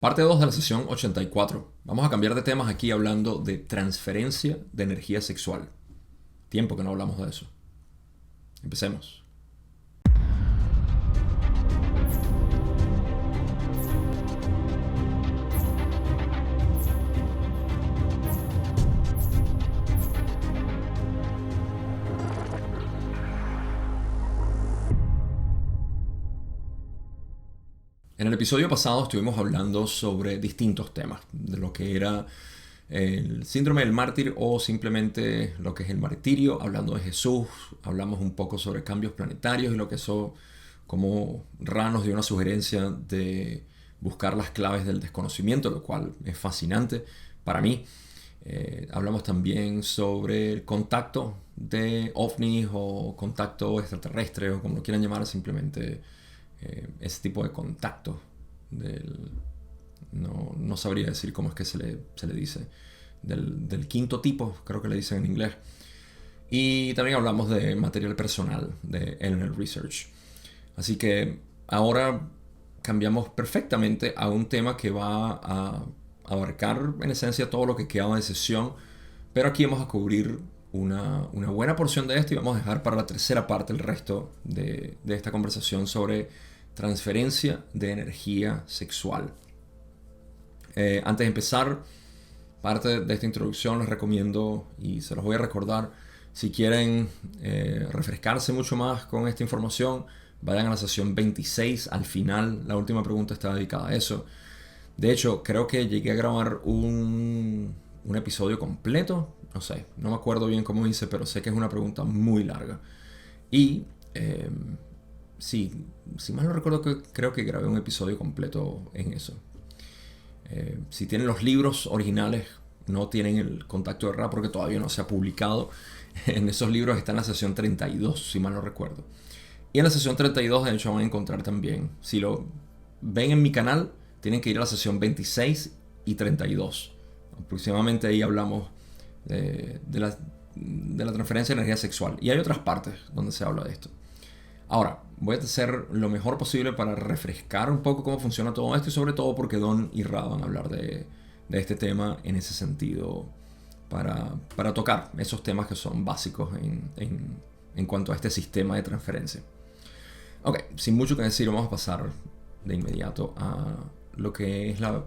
Parte 2 de la sesión 84. Vamos a cambiar de temas aquí hablando de transferencia de energía sexual. Tiempo que no hablamos de eso. Empecemos. En el episodio pasado estuvimos hablando sobre distintos temas, de lo que era el síndrome del mártir o simplemente lo que es el martirio, hablando de Jesús, hablamos un poco sobre cambios planetarios y lo que eso, como Ra nos dio una sugerencia de buscar las claves del desconocimiento, lo cual es fascinante para mí. Hablamos también sobre el contacto de ovnis o contacto extraterrestre o como lo quieran llamar, simplemente ese tipo de contacto no sabría decir cómo es que se le dice del quinto tipo, creo que le dicen en inglés. Y también hablamos de material personal de Eleanor Research. Así que ahora cambiamos perfectamente a un tema que va a abarcar en esencia todo lo que queda de sesión, pero aquí vamos a cubrir una buena porción de esto y vamos a dejar para la tercera parte el resto de esta conversación sobre transferencia de energía sexual. Antes de empezar parte de esta introducción, les recomiendo, y se los voy a recordar, si quieren refrescarse mucho más con esta información, vayan a la sesión 26. Al final, la última pregunta está dedicada a eso. De hecho, creo que llegué a grabar un episodio completo. No sé, no me acuerdo bien cómo hice, pero sé que es una pregunta muy larga. Y sí, si mal no recuerdo, creo que grabé un episodio completo en eso. Si tienen los libros originales, no tienen el contacto de Ra porque todavía no se ha publicado. En esos libros está en la sesión 32, si mal no recuerdo. Y en la sesión 32, de hecho, van a encontrar también, si lo ven en mi canal, tienen que ir a la sesión 26 y 32. Aproximadamente ahí hablamos de la transferencia de energía sexual. Y hay otras partes donde se habla de esto. Ahora, voy a hacer lo mejor posible para refrescar un poco cómo funciona todo esto y sobre todo porque Don y Ra van a hablar de este tema en ese sentido para tocar esos temas que son básicos en cuanto a este sistema de transferencia. Ok, sin mucho que decir, vamos a pasar de inmediato a lo que es la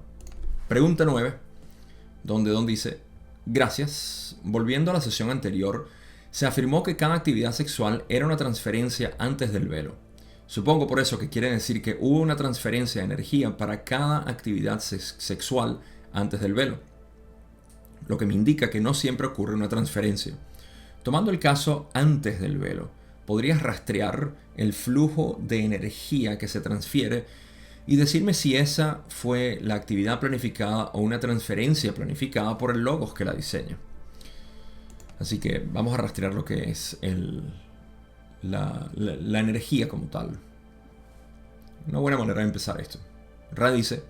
pregunta 9, donde Don dice: gracias. Volviendo a la sesión anterior, se afirmó que cada actividad sexual era una transferencia antes del velo. Supongo por eso que quiere decir que hubo una transferencia de energía para cada actividad sexual antes del velo, lo que me indica que no siempre ocurre una transferencia. Tomando el caso antes del velo, ¿podrías rastrear el flujo de energía que se transfiere y decirme si esa fue la actividad planificada o una transferencia planificada por el logos que la diseña? Así que vamos a rastrear lo que es la energía como tal. Una buena manera de empezar esto. Ra dice: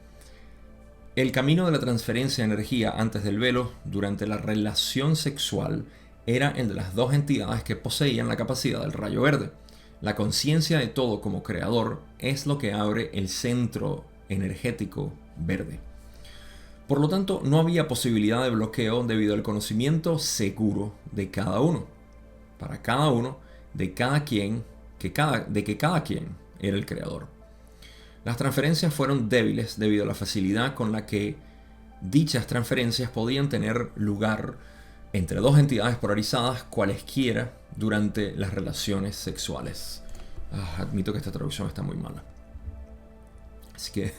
el camino de la transferencia de energía antes del velo durante la relación sexual era el de las dos entidades que poseían la capacidad del rayo verde. La conciencia de todo como creador es lo que abre el centro energético verde. Por lo tanto, no había posibilidad de bloqueo debido al conocimiento seguro de cada uno. Para cada uno, de cada quien, de que cada quien era el creador. Las transferencias fueron débiles debido a la facilidad con la que dichas transferencias podían tener lugar entre dos entidades polarizadas cualesquiera durante las relaciones sexuales. Admito que esta traducción está muy mala. Así que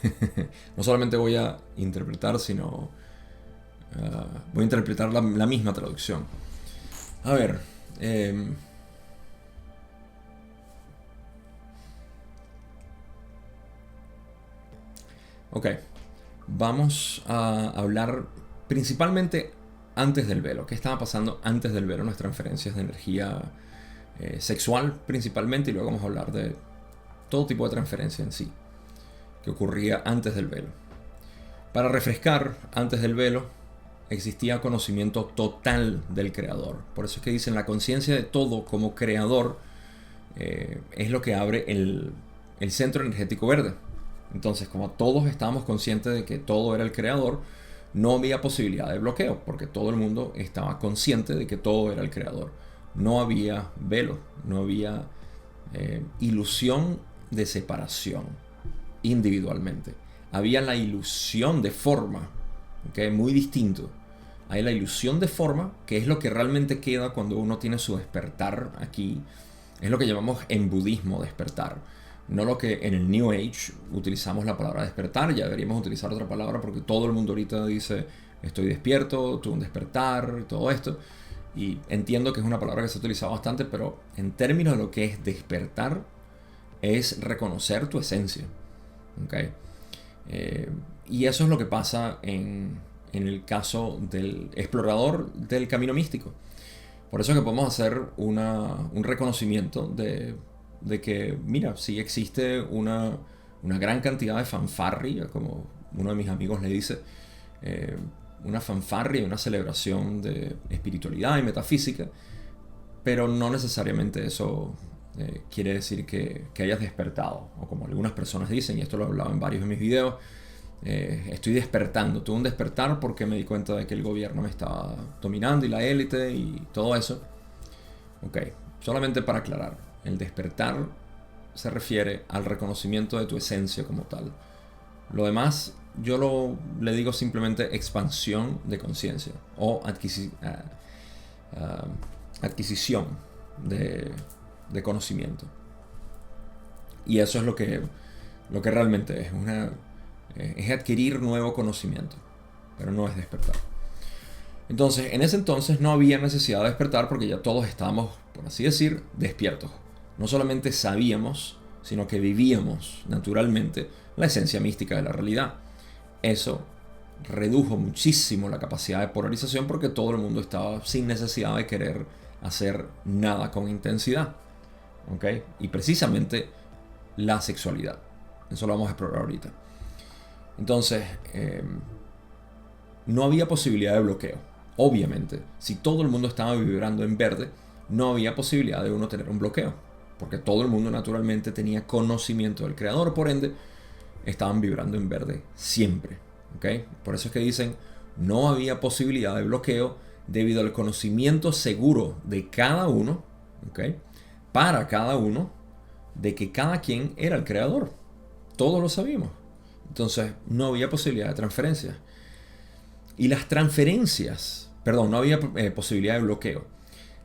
no solamente voy a interpretar, sino voy a interpretar la misma traducción. A ver. Ok. Vamos a hablar principalmente antes del velo. ¿Qué estaba pasando antes del velo? Las transferencias de energía sexual principalmente. Y luego vamos a hablar de todo tipo de transferencia en sí que ocurría antes del velo. Para refrescar, antes del velo existía conocimiento total del creador. Por eso es que dicen la conciencia de todo como creador es lo que abre el centro energético verde. Entonces, como todos estábamos conscientes de que todo era el creador, no había posibilidad de bloqueo, porque todo el mundo estaba consciente de que todo era el creador. No había velo, no había ilusión de separación individualmente. Había la ilusión de forma, ¿okay? Muy distinto. Hay la ilusión de forma, que es lo que realmente queda cuando uno tiene su despertar aquí. Es lo que llamamos en budismo despertar. No lo que en el New Age utilizamos la palabra despertar. Ya deberíamos utilizar otra palabra porque todo el mundo ahorita dice estoy despierto, tuve un despertar, todo esto. Y entiendo que es una palabra que se ha utilizado bastante, pero en términos de lo que es despertar, es reconocer tu esencia. ¿Okay? Y eso es lo que pasa en el caso del explorador del camino místico. Por eso es que podemos hacer un reconocimiento de que, mira, sí existe una gran cantidad de fanfarria, como uno de mis amigos le dice, una fanfarria, una celebración de espiritualidad y metafísica, pero no necesariamente eso quiere decir que hayas despertado, o como algunas personas dicen, y esto lo he hablado en varios de mis videos, estoy despertando, tuve un despertar porque me di cuenta de que el gobierno me estaba dominando y la élite y todo eso. Ok, solamente para aclarar, el despertar se refiere al reconocimiento de tu esencia como tal. Lo demás yo le digo simplemente expansión de conciencia o adquisición de conocimiento. Y eso es lo que realmente es es adquirir nuevo conocimiento, pero no es despertar. Entonces, en ese entonces no había necesidad de despertar porque ya todos estábamos, por así decir, despiertos. No solamente sabíamos, sino que vivíamos naturalmente la esencia mística de la realidad. Eso redujo muchísimo la capacidad de polarización porque todo el mundo estaba sin necesidad de querer hacer nada con intensidad. ¿Okay? Y precisamente la sexualidad. Eso lo vamos a explorar ahorita. Entonces, no había posibilidad de bloqueo. Obviamente, si todo el mundo estaba vibrando en verde, no había posibilidad de uno tener un bloqueo. Porque todo el mundo naturalmente tenía conocimiento del creador, por ende, estaban vibrando en verde siempre. ¿Okay? Por eso es que dicen, no había posibilidad de bloqueo debido al conocimiento seguro de cada uno, ¿okay? Para cada uno, de que cada quien era el creador. Todos lo sabíamos. Entonces, no había posibilidad de transferencias. Y las transferencias, perdón, no había posibilidad de bloqueo.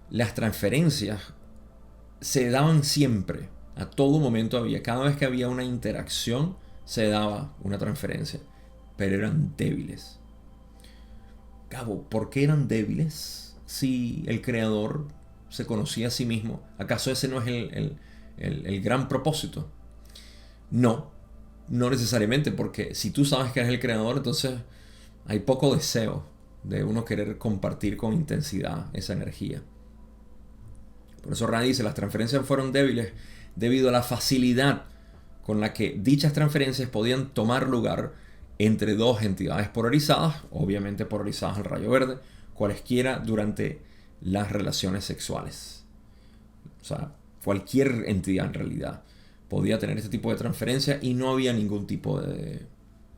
Las transferencias se daban siempre. A todo momento había. Cada vez que había una interacción, se daba una transferencia. Pero eran débiles. Cabo, ¿por qué eran débiles? Si el creador se conocía a sí mismo, ¿acaso ese no es el gran propósito? No necesariamente, porque si tú sabes que eres el creador, entonces hay poco deseo de uno querer compartir con intensidad esa energía. Por eso Ra dice, las transferencias fueron débiles debido a la facilidad con la que dichas transferencias podían tomar lugar entre dos entidades polarizadas, obviamente polarizadas al rayo verde, cualesquiera durante las relaciones sexuales. O sea, cualquier entidad en realidad podía tener este tipo de transferencia y no había ningún tipo de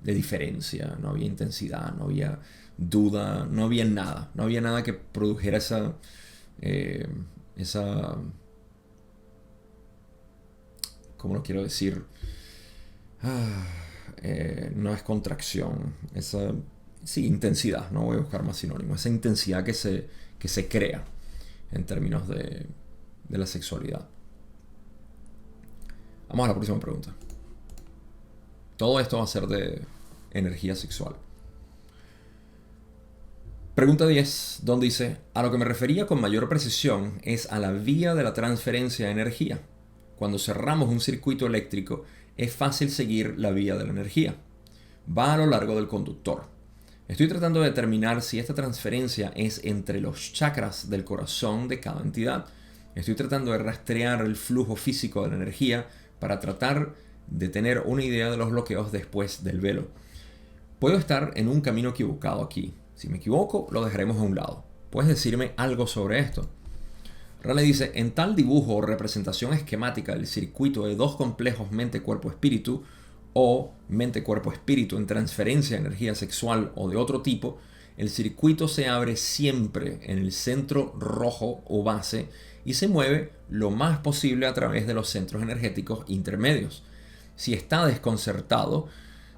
diferencia, no había intensidad, no había duda, no había nada. No había nada que produjera esa ¿cómo lo quiero decir? No es contracción, sí, intensidad, no voy a buscar más sinónimo, esa intensidad que se crea en términos de la sexualidad. Vamos a la próxima pregunta. Todo esto va a ser de energía sexual. Pregunta 10, donde dice, a lo que me refería con mayor precisión es a la vía de la transferencia de energía. Cuando cerramos un circuito eléctrico, es fácil seguir la vía de la energía. Va a lo largo del conductor. Estoy tratando de determinar si esta transferencia es entre los chakras del corazón de cada entidad. Estoy tratando de rastrear el flujo físico de la energía para tratar de tener una idea de los bloqueos después del velo. Puedo estar en un camino equivocado aquí. Si me equivoco, lo dejaremos a un lado. ¿Puedes decirme algo sobre esto? Raleigh dice, en tal dibujo o representación esquemática del circuito de dos complejos mente-cuerpo-espíritu, o mente, cuerpo, espíritu en transferencia de energía sexual o de otro tipo, el circuito se abre siempre en el centro rojo o base y se mueve lo más posible a través de los centros energéticos intermedios. Si está desconcertado,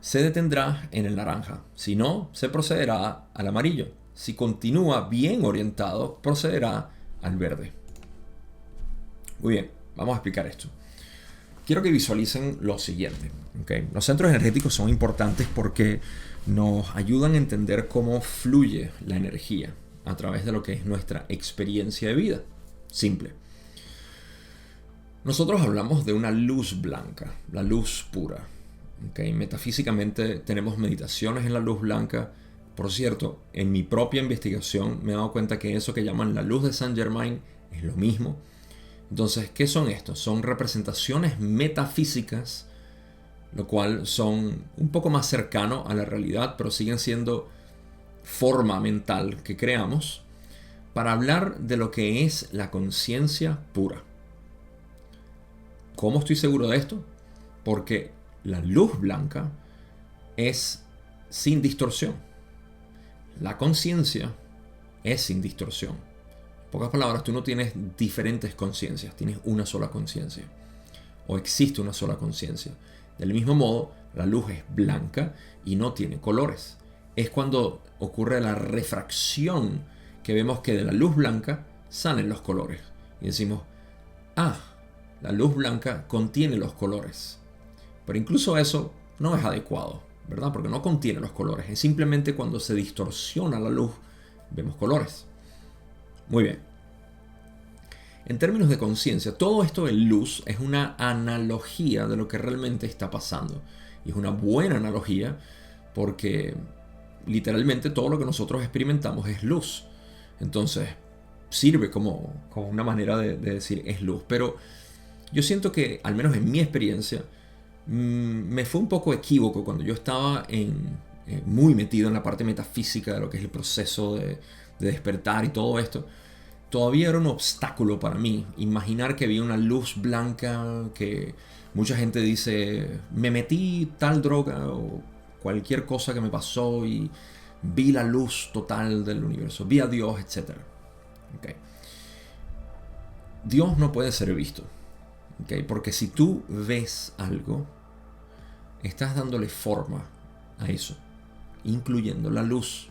se detendrá en el naranja. Si no, se procederá al amarillo. Si continúa bien orientado, procederá al verde. Muy bien, vamos a explicar esto. Quiero que visualicen lo siguiente. ¿Okay? Los centros energéticos son importantes porque nos ayudan a entender cómo fluye la energía a través de lo que es nuestra experiencia de vida. Simple. Nosotros hablamos de una luz blanca, la luz pura. ¿Okay? Metafísicamente tenemos meditaciones en la luz blanca. Por cierto, en mi propia investigación me he dado cuenta que eso que llaman la luz de Saint Germain es lo mismo. Entonces, ¿qué son estos? Son representaciones metafísicas, lo cual son un poco más cercano a la realidad, pero siguen siendo forma mental que creamos para hablar de lo que es la conciencia pura. ¿Cómo estoy seguro de esto? Porque la luz blanca es sin distorsión. La conciencia es sin distorsión. En pocas palabras, tú no tienes diferentes conciencias, tienes una sola conciencia. O existe una sola conciencia. Del mismo modo, la luz es blanca y no tiene colores. Es cuando ocurre la refracción que vemos que de la luz blanca salen los colores. Y decimos, la luz blanca contiene los colores. Pero incluso eso no es adecuado, ¿verdad? Porque no contiene los colores. Es simplemente cuando se distorsiona la luz, vemos colores. Muy bien. En términos de conciencia, todo esto de luz es una analogía de lo que realmente está pasando. Y es una buena analogía porque literalmente todo lo que nosotros experimentamos es luz. Entonces, sirve como una manera de decir es luz. Pero yo siento que, al menos en mi experiencia, me fue un poco equívoco cuando yo estaba muy metido en la parte metafísica de lo que es el proceso de despertar y todo esto. Todavía era un obstáculo para mí imaginar que había una luz blanca, que mucha gente dice, me metí tal droga o cualquier cosa que me pasó y vi la luz total del universo, vi a Dios, etc. Okay. Dios no puede ser visto. Okay, porque si tú ves algo, estás dándole forma a eso, incluyendo la luz.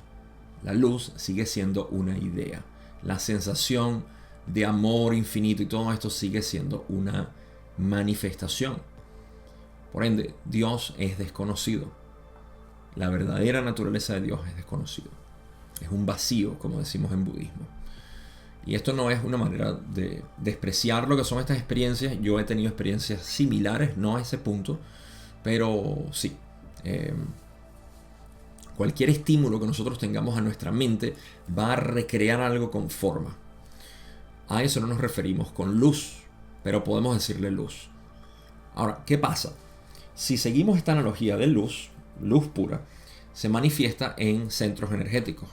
La luz sigue siendo una idea. La sensación de amor infinito y todo esto sigue siendo una manifestación. Por ende, Dios es desconocido. La verdadera naturaleza de Dios es desconocido. Es un vacío, como decimos en budismo. Y esto no es una manera de despreciar lo que son estas experiencias. Yo he tenido experiencias similares, no a ese punto, pero sí. Cualquier estímulo que nosotros tengamos a nuestra mente va a recrear algo con forma. A eso no nos referimos con luz, pero podemos decirle luz. Ahora, ¿qué pasa? Si seguimos esta analogía de luz, luz pura, se manifiesta en centros energéticos.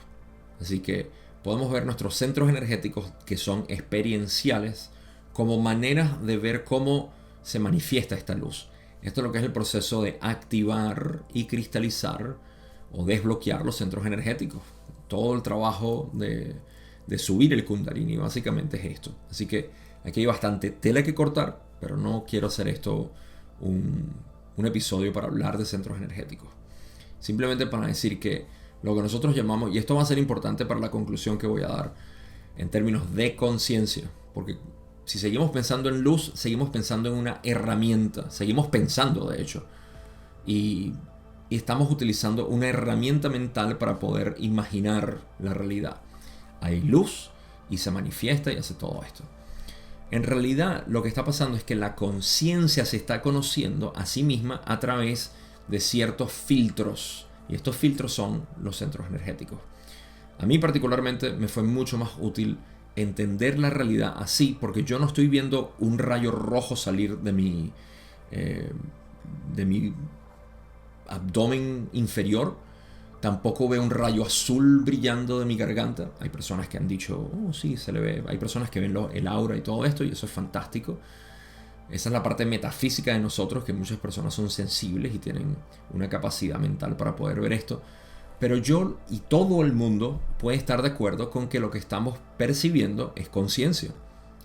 Así que podemos ver nuestros centros energéticos, que son experienciales, como maneras de ver cómo se manifiesta esta luz. Esto es lo que es el proceso de activar y cristalizar o desbloquear los centros energéticos. Todo el trabajo de subir el Kundalini básicamente es esto. Así que aquí hay bastante tela que cortar, pero no quiero hacer esto un episodio para hablar de centros energéticos. Simplemente para decir que lo que nosotros llamamos, y esto va a ser importante para la conclusión que voy a dar en términos de conciencia, porque si seguimos pensando en luz, seguimos pensando en una herramienta, seguimos pensando de hecho, y estamos utilizando una herramienta mental para poder imaginar la realidad. Hay luz y se manifiesta y hace todo esto. En realidad lo que está pasando es que la conciencia se está conociendo a sí misma a través de ciertos filtros. Y estos filtros son los centros energéticos. A mí particularmente me fue mucho más útil entender la realidad así, porque yo no estoy viendo un rayo rojo salir de mi abdomen inferior. Tampoco veo un rayo azul brillando de mi garganta. Hay personas que han dicho, oh sí, se le ve. Hay personas que ven el aura y todo esto, y eso es fantástico. Esa es la parte metafísica de nosotros, que muchas personas son sensibles y tienen una capacidad mental para poder ver esto. Pero yo y todo el mundo puede estar de acuerdo con que lo que estamos percibiendo es conciencia.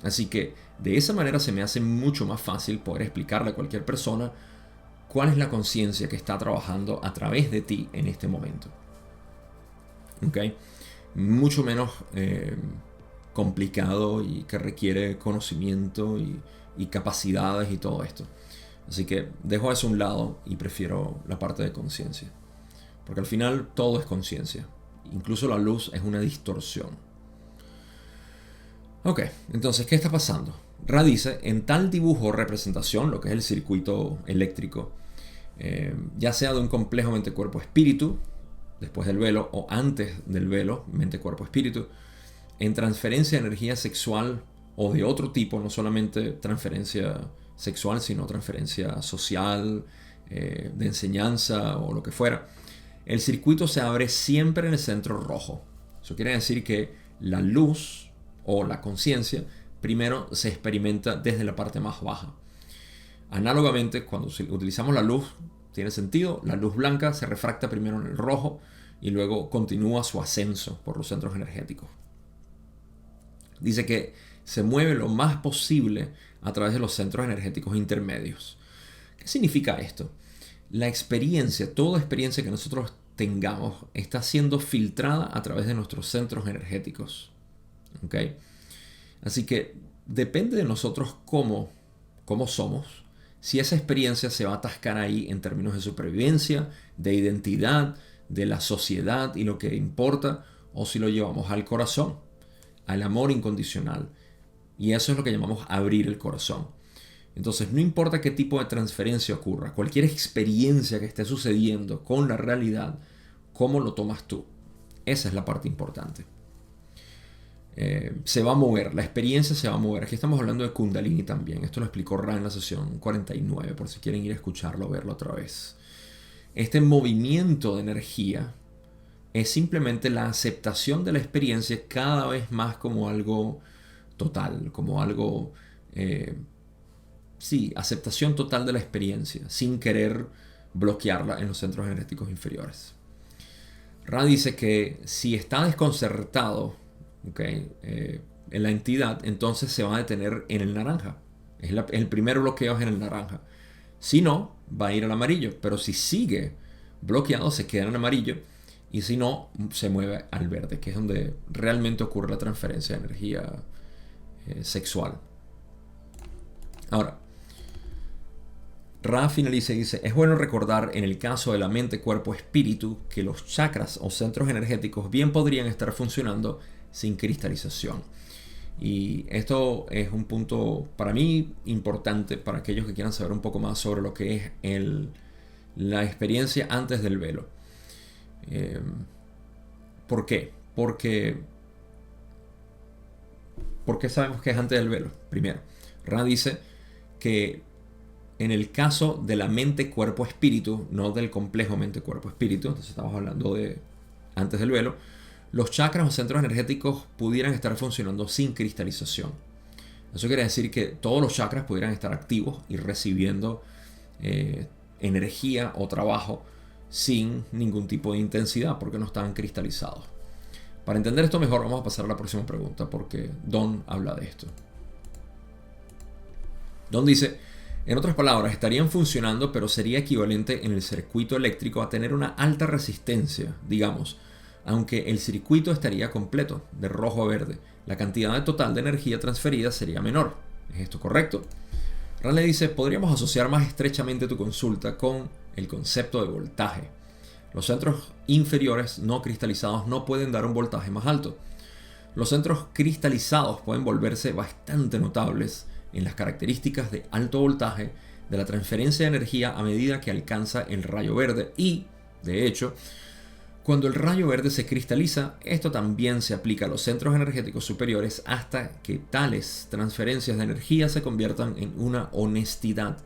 Así que de esa manera se me hace mucho más fácil poder explicarle a cualquier persona cuál es la conciencia que está trabajando a través de ti en este momento. ¿Ok? Mucho menos complicado y que requiere conocimiento y capacidades y todo esto. Así que dejo eso a un lado y prefiero la parte de conciencia. Porque al final todo es conciencia. Incluso la luz es una distorsión. Ok, entonces, ¿qué está pasando? Ra dice, en tal dibujo o representación, lo que es el circuito eléctrico, ya sea de un complejo mente-cuerpo-espíritu, después del velo o antes del velo, mente-cuerpo-espíritu, en transferencia de energía sexual o de otro tipo, no solamente transferencia sexual, sino transferencia social, de enseñanza o lo que fuera, el circuito se abre siempre en el centro rojo. Eso quiere decir que la luz o la conciencia primero se experimenta desde la parte más baja. Análogamente, cuando utilizamos la luz, tiene sentido, la luz blanca se refracta primero en el rojo y luego continúa su ascenso por los centros energéticos. Dice que se mueve lo más posible a través de los centros energéticos intermedios. ¿Qué significa esto? La experiencia, toda experiencia que nosotros tengamos, está siendo filtrada a través de nuestros centros energéticos. ¿Ok? Así que depende de nosotros cómo somos, si esa experiencia se va a atascar ahí en términos de supervivencia, de identidad, de la sociedad y lo que importa, o si lo llevamos al corazón, al amor incondicional. Y eso es lo que llamamos abrir el corazón. Entonces, no importa qué tipo de transferencia ocurra, cualquier experiencia que esté sucediendo con la realidad, ¿cómo lo tomas tú? Esa es la parte importante. Se va a mover, la experiencia se va a mover. Aquí estamos hablando de Kundalini también. Esto lo explicó Ra en la sesión 49, por si quieren ir a escucharlo o verlo otra vez. Este movimiento de energía es simplemente la aceptación de la experiencia cada vez más como algo total, como algo... aceptación total de la experiencia, sin querer bloquearla en los centros energéticos inferiores. Ra dice que si está desconcertado, en la entidad, entonces se va a detener en el naranja. El primer bloqueo es en el naranja. Si no, va a ir al amarillo. Pero si sigue bloqueado, se queda en el amarillo. Y si no, se mueve al verde, que es donde realmente ocurre la transferencia de energía sexual. Ahora, Ra finaliza y dice, es bueno recordar en el caso de la mente, cuerpo, espíritu, que los chakras o centros energéticos bien podrían estar funcionando sin cristalización. Y esto es un punto para mí importante para aquellos que quieran saber un poco más sobre lo que es la experiencia antes del velo. ¿Por qué? ¿Por qué sabemos que es antes del velo? Primero, Ra dice que en el caso de la mente, cuerpo, espíritu, no del complejo mente, cuerpo, espíritu, entonces estamos hablando de antes del velo, los chakras o centros energéticos pudieran estar funcionando sin cristalización. Eso quiere decir que todos los chakras pudieran estar activos y recibiendo energía o trabajo sin ningún tipo de intensidad porque no están cristalizados. Para entender esto mejor, vamos a pasar a la próxima pregunta porque Don habla de esto. Don dice, en otras palabras, estarían funcionando, pero sería equivalente en el circuito eléctrico a tener una alta resistencia, digamos, aunque el circuito estaría completo, de rojo a verde. La cantidad total de energía transferida sería menor. ¿Es esto correcto? Ran le dice, podríamos asociar más estrechamente tu consulta con el concepto de voltaje. Los centros inferiores no cristalizados no pueden dar un voltaje más alto. Los centros cristalizados pueden volverse bastante notables en las características de alto voltaje de la transferencia de energía a medida que alcanza el rayo verde y, de hecho, cuando el rayo verde se cristaliza, esto también se aplica a los centros energéticos superiores hasta que tales transferencias de energía se conviertan en una honestidad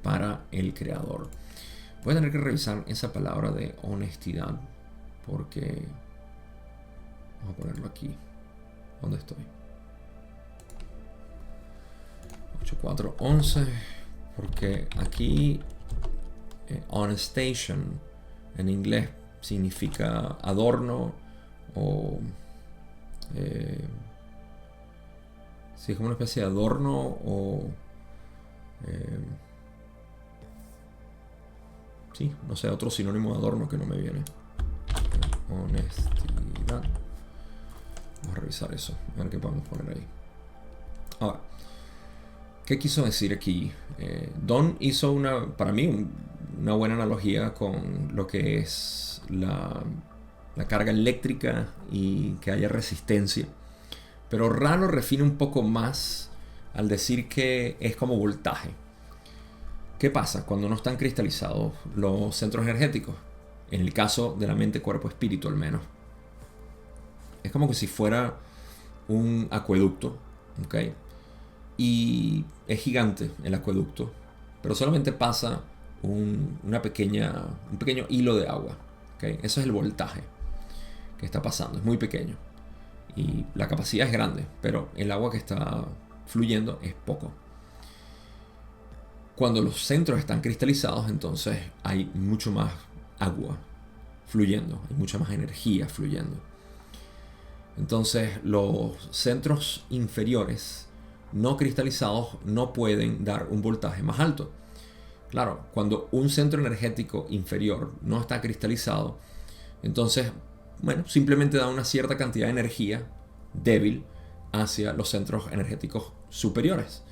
para el creador. Voy a tener que revisar esa palabra de honestidad porque... Vamos a ponerlo aquí. ¿Dónde estoy? 8411, porque aquí on station en inglés significa adorno o sí, es como una especie de adorno o sí, no sé, otro sinónimo de adorno que no me viene. Honestidad. Vamos a revisar eso, a ver qué podemos poner ahí. Ahora, ¿qué quiso decir aquí? Don hizo para mí una buena analogía con lo que es la carga eléctrica y que haya resistencia. Pero Ra lo refine un poco más al decir que es como voltaje. ¿Qué pasa cuando no están cristalizados los centros energéticos? En el caso de la mente, cuerpo, espíritu al menos. Es como que si fuera un acueducto, ¿ok? Y es gigante el acueducto, pero solamente pasa un pequeño hilo de agua, ¿okay? Eso es el voltaje que está pasando, es muy pequeño y la capacidad es grande, pero el agua que está fluyendo es poco. Cuando los centros están cristalizados, entonces hay mucho más agua fluyendo, hay mucha más energía fluyendo. Entonces los centros inferiores no cristalizados no pueden dar un voltaje más alto. Claro, cuando un centro energético inferior no está cristalizado, entonces, bueno, simplemente da una cierta cantidad de energía débil hacia los centros energéticos superiores.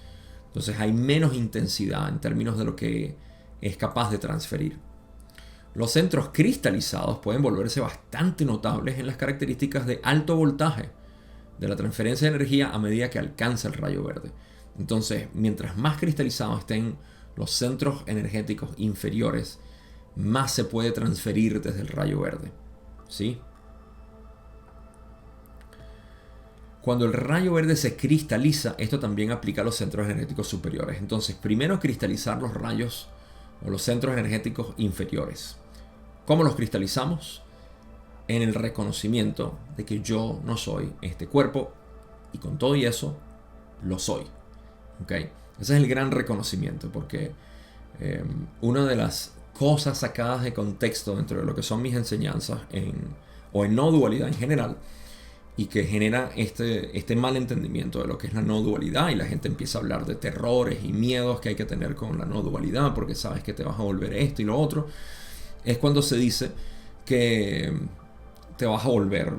Entonces hay menos intensidad en términos de lo que es capaz de transferir. Los centros cristalizados pueden volverse bastante notables en las características de alto voltaje de la transferencia de energía a medida que alcanza el rayo verde. Entonces, mientras más cristalizados estén los centros energéticos inferiores, más se puede transferir desde el rayo verde. ¿Sí? Cuando el rayo verde se cristaliza, esto también aplica a los centros energéticos superiores. Entonces, primero cristalizar los rayos o los centros energéticos inferiores. ¿Cómo los cristalizamos? En el reconocimiento de que yo no soy este cuerpo y con todo y eso lo soy. ¿Okay? Ese es el gran reconocimiento, porque una de las cosas sacadas de contexto dentro de lo que son mis enseñanzas o en no dualidad en general, y que genera este mal entendimiento de lo que es la no dualidad, y la gente empieza a hablar de terrores y miedos que hay que tener con la no dualidad porque sabes que te vas a volver esto y lo otro, es cuando se dice que te vas a volver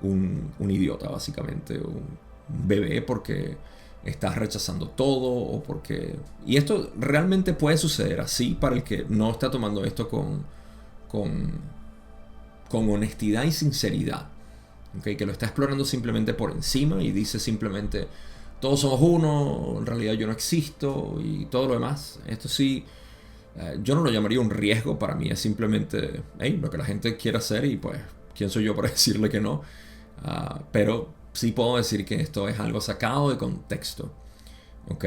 un idiota, básicamente, un bebé, porque estás rechazando todo o porque... Y esto realmente puede suceder así para el que no está tomando esto con honestidad y sinceridad, ¿okay? Que lo está explorando simplemente por encima y dice simplemente todos somos uno, en realidad yo no existo y todo lo demás. Esto sí, yo no lo llamaría un riesgo. Para mí es simplemente lo que la gente quiere hacer y pues quién soy yo para decirle que no. Pero sí puedo decir que esto es algo sacado de contexto, ¿ok?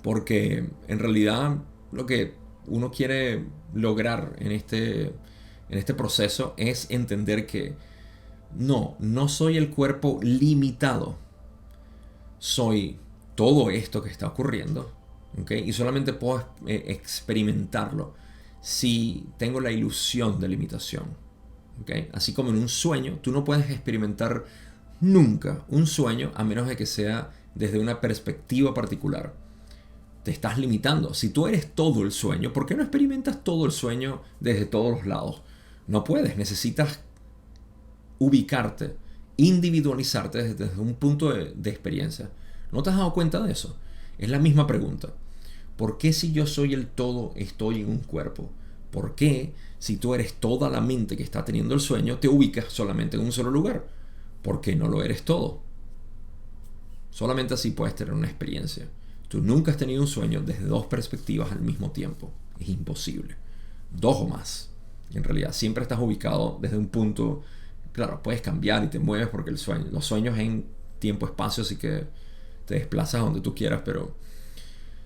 Porque en realidad lo que uno quiere lograr en este proceso es entender que no soy el cuerpo limitado, soy todo esto que está ocurriendo, ¿ok? Y solamente puedo experimentarlo si tengo la ilusión de limitación, ¿ok? Así como en un sueño, tú no puedes experimentar nunca un sueño a menos de que sea desde una perspectiva particular. Te estás limitando. Si tú eres todo el sueño, ¿por qué no experimentas todo el sueño desde todos los lados? No puedes, necesitas ubicarte, individualizarte desde un punto de experiencia. ¿No te has dado cuenta de eso? Es la misma pregunta. ¿Por qué si yo soy el todo estoy en un cuerpo? ¿Por qué si tú eres toda la mente que está teniendo el sueño te ubicas solamente en un solo lugar? ¿Por qué no lo eres todo? Solamente así puedes tener una experiencia. Tú nunca has tenido un sueño desde dos perspectivas al mismo tiempo. Es imposible. Dos o más. En realidad siempre estás ubicado desde un punto. Claro, puedes cambiar y te mueves porque los sueños en tiempo-espacio, así que te desplazas a donde tú quieras, pero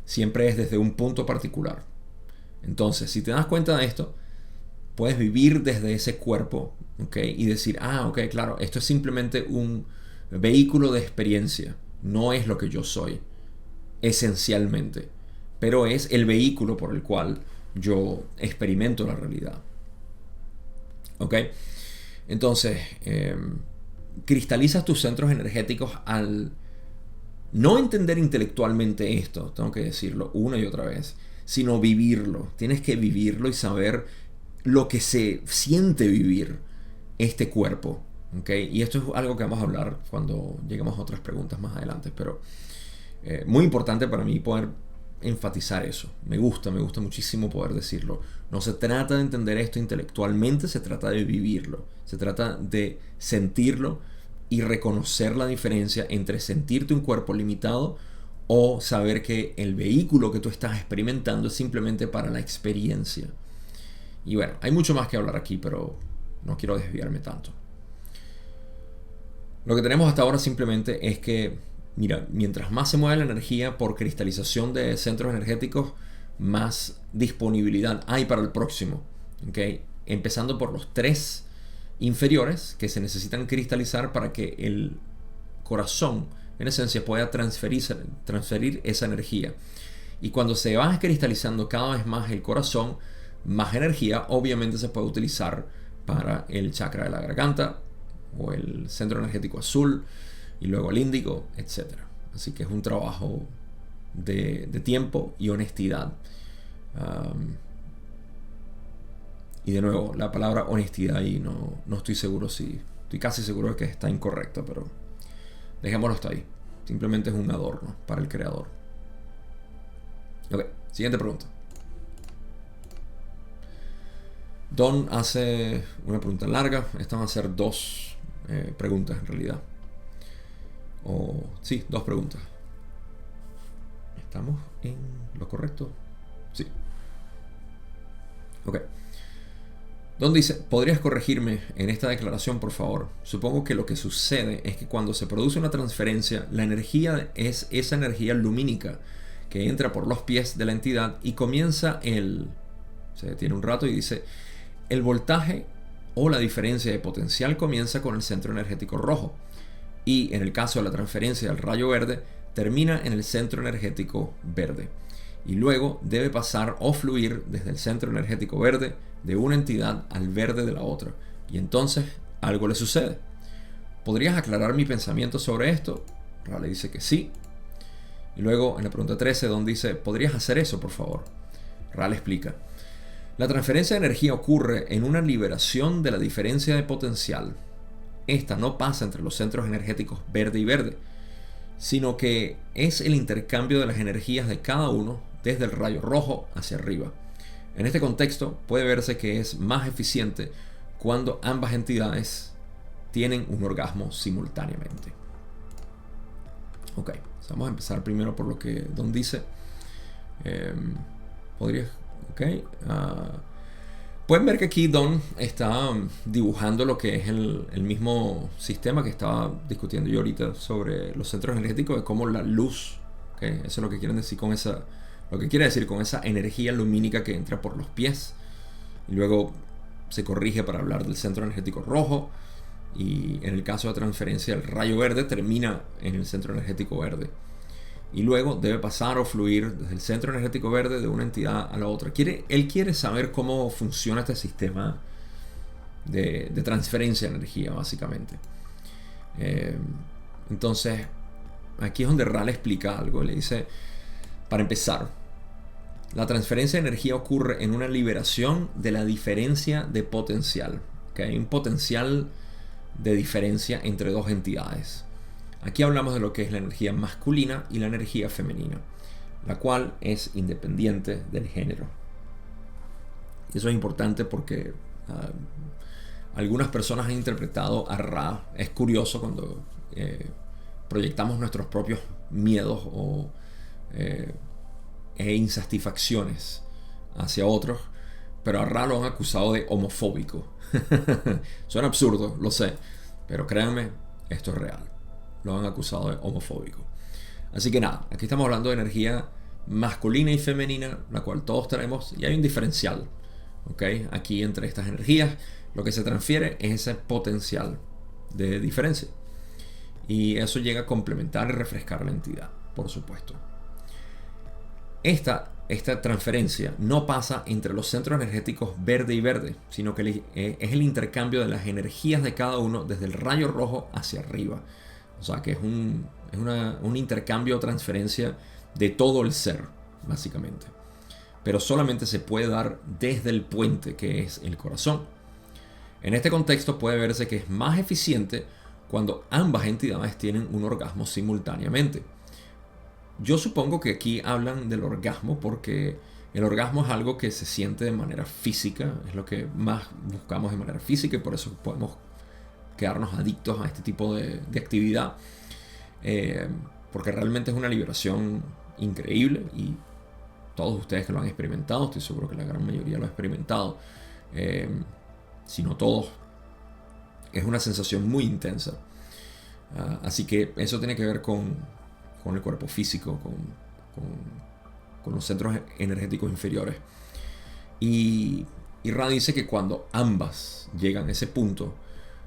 siempre es desde un punto particular. Entonces, si te das cuenta de esto, puedes vivir desde ese cuerpo, ¿ok? Y decir, ok, claro, esto es simplemente un vehículo de experiencia, no es lo que yo soy, esencialmente, pero es el vehículo por el cual yo experimento la realidad. ¿Ok? Entonces, cristalizas tus centros energéticos al no entender intelectualmente esto, tengo que decirlo una y otra vez, sino vivirlo. Tienes que vivirlo y saber lo que se siente vivir este cuerpo. ¿Ok? Y esto es algo que vamos a hablar cuando lleguemos a otras preguntas más adelante, pero muy importante para mí poder enfatizar eso. Me gusta muchísimo poder decirlo. No se trata de entender esto intelectualmente, se trata de vivirlo. Se trata de sentirlo y reconocer la diferencia entre sentirte un cuerpo limitado o saber que el vehículo que tú estás experimentando es simplemente para la experiencia. Y bueno, hay mucho más que hablar aquí, pero no quiero desviarme tanto. Lo que tenemos hasta ahora simplemente es que, mira, mientras más se mueve la energía por cristalización de centros energéticos, más disponibilidad hay para el próximo. ¿Okay? Empezando por los 3 inferiores que se necesitan cristalizar para que el corazón, en esencia, pueda transferir esa energía. Y cuando se va cristalizando cada vez más el corazón, más energía obviamente se puede utilizar para el chakra de la garganta o el centro energético azul y luego el índigo, etc. Así que es un trabajo de tiempo y honestidad. Y de nuevo, la palabra honestidad ahí no estoy seguro si... Estoy casi seguro de que está incorrecta, pero dejémoslo hasta ahí. Simplemente es un adorno para el creador. Ok, siguiente pregunta. Don hace una pregunta larga. Estas van a ser 2 preguntas en realidad. Sí, 2 preguntas. ¿Estamos en lo correcto? Sí. Ok. Don dice, ¿podrías corregirme en esta declaración, por favor? Supongo que lo que sucede es que cuando se produce una transferencia, la energía es esa energía lumínica que entra por los pies de la entidad y comienza se detiene un rato y dice, el voltaje o la diferencia de potencial comienza con el centro energético rojo y en el caso de la transferencia del rayo verde termina en el centro energético verde y luego debe pasar o fluir desde el centro energético verde de una entidad al verde de la otra y entonces algo le sucede. ¿Podrías aclarar mi pensamiento sobre esto? Rale dice que sí. Y luego en la pregunta 13 Don dice, ¿podrías hacer eso por favor? Rale explica, la transferencia de energía ocurre en una liberación de la diferencia de potencial. Esta no pasa entre los centros energéticos verde y verde, sino que es el intercambio de las energías de cada uno desde el rayo rojo hacia arriba. En este contexto puede verse que es más eficiente cuando ambas entidades tienen un orgasmo simultáneamente. Ok, vamos a empezar primero por lo que Don dice. ¿Podrías? Ok. Pueden ver que aquí Don está dibujando lo que es el mismo sistema que estaba discutiendo yo ahorita sobre los centros energéticos, de cómo la luz, ¿okay? Eso es lo que quieren decir con esa, lo que quiere decir con esa energía lumínica que entra por los pies y luego se corrige para hablar del centro energético rojo y en el caso de transferencia el rayo verde termina en el centro energético verde y luego debe pasar o fluir desde el centro energético verde de una entidad a la otra. Él quiere saber cómo funciona este sistema de transferencia de energía, básicamente. Entonces, aquí es donde Rale explica algo. Le dice, para empezar, la transferencia de energía ocurre en una liberación de la diferencia de potencial. ¿Okay? Hay un potencial de diferencia entre 2 entidades. Aquí hablamos de lo que es la energía masculina y la energía femenina, la cual es independiente del género. Y eso es importante porque algunas personas han interpretado a Ra. Es curioso cuando proyectamos nuestros propios miedos e insatisfacciones hacia otros, pero a Ra lo han acusado de homofóbico. Suena absurdo, lo sé, pero créanme, esto es real. Lo han acusado de homofóbico. Así que nada, aquí estamos hablando de energía masculina y femenina, la cual todos tenemos, y hay un diferencial, ¿okay? Aquí entre estas energías, lo que se transfiere es ese potencial de diferencia. Y eso llega a complementar y refrescar la entidad, por supuesto. Esta transferencia no pasa entre los centros energéticos verde y verde, sino que es el intercambio de las energías de cada uno desde el rayo rojo hacia arriba. O sea que es un intercambio o transferencia de todo el ser, básicamente. Pero solamente se puede dar desde el puente, que es el corazón. En este contexto puede verse que es más eficiente cuando ambas entidades tienen un orgasmo simultáneamente. Yo supongo que aquí hablan del orgasmo porque el orgasmo es algo que se siente de manera física, es lo que más buscamos de manera física y por eso podemos quedarnos adictos a este tipo de actividad, porque realmente es una liberación increíble y todos ustedes que lo han experimentado, estoy seguro que la gran mayoría lo ha experimentado, si no todos, es una sensación muy intensa. Así que eso tiene que ver con el cuerpo físico, con los centros energéticos inferiores. Y Ra dice que cuando ambas llegan a ese punto,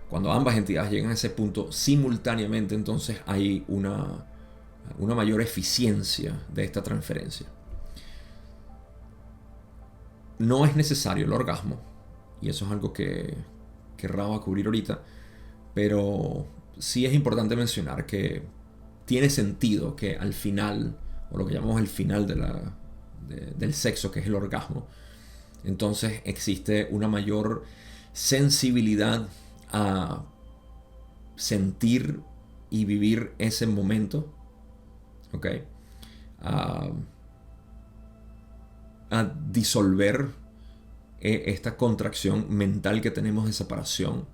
cuando ambas entidades llegan a ese punto simultáneamente, entonces hay una mayor eficiencia de esta transferencia. No es necesario el orgasmo, y eso es algo que Ra va a cubrir ahorita, pero sí es importante mencionar que tiene sentido que al final, o lo que llamamos el final del sexo, que es el orgasmo, entonces existe una mayor sensibilidad a sentir y vivir ese momento, ¿ok? A disolver esta contracción mental que tenemos de separación.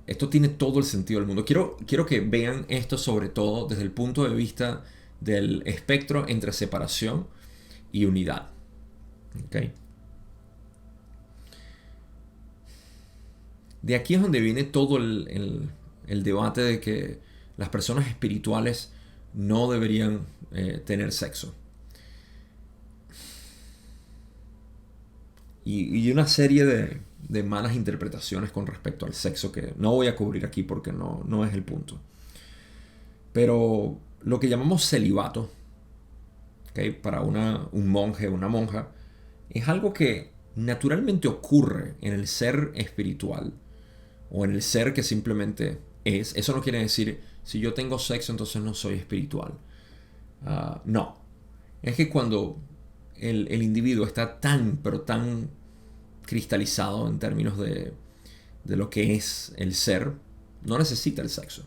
Esto tiene todo el sentido del mundo. Quiero que vean esto sobre todo desde el punto de vista del espectro entre separación y unidad. ¿Okay? De aquí es donde viene todo el debate de que las personas espirituales no deberían tener sexo. Y una serie de malas interpretaciones con respecto al sexo que no voy a cubrir aquí porque no es el punto. Pero lo que llamamos celibato, ¿okay? Para un monje o una monja, es algo que naturalmente ocurre en el ser espiritual o en el ser que simplemente es. Eso no quiere decir, si yo tengo sexo entonces no soy espiritual. No. Es que cuando el individuo está pero tan cristalizado en términos de lo que es el ser, no necesita el sexo.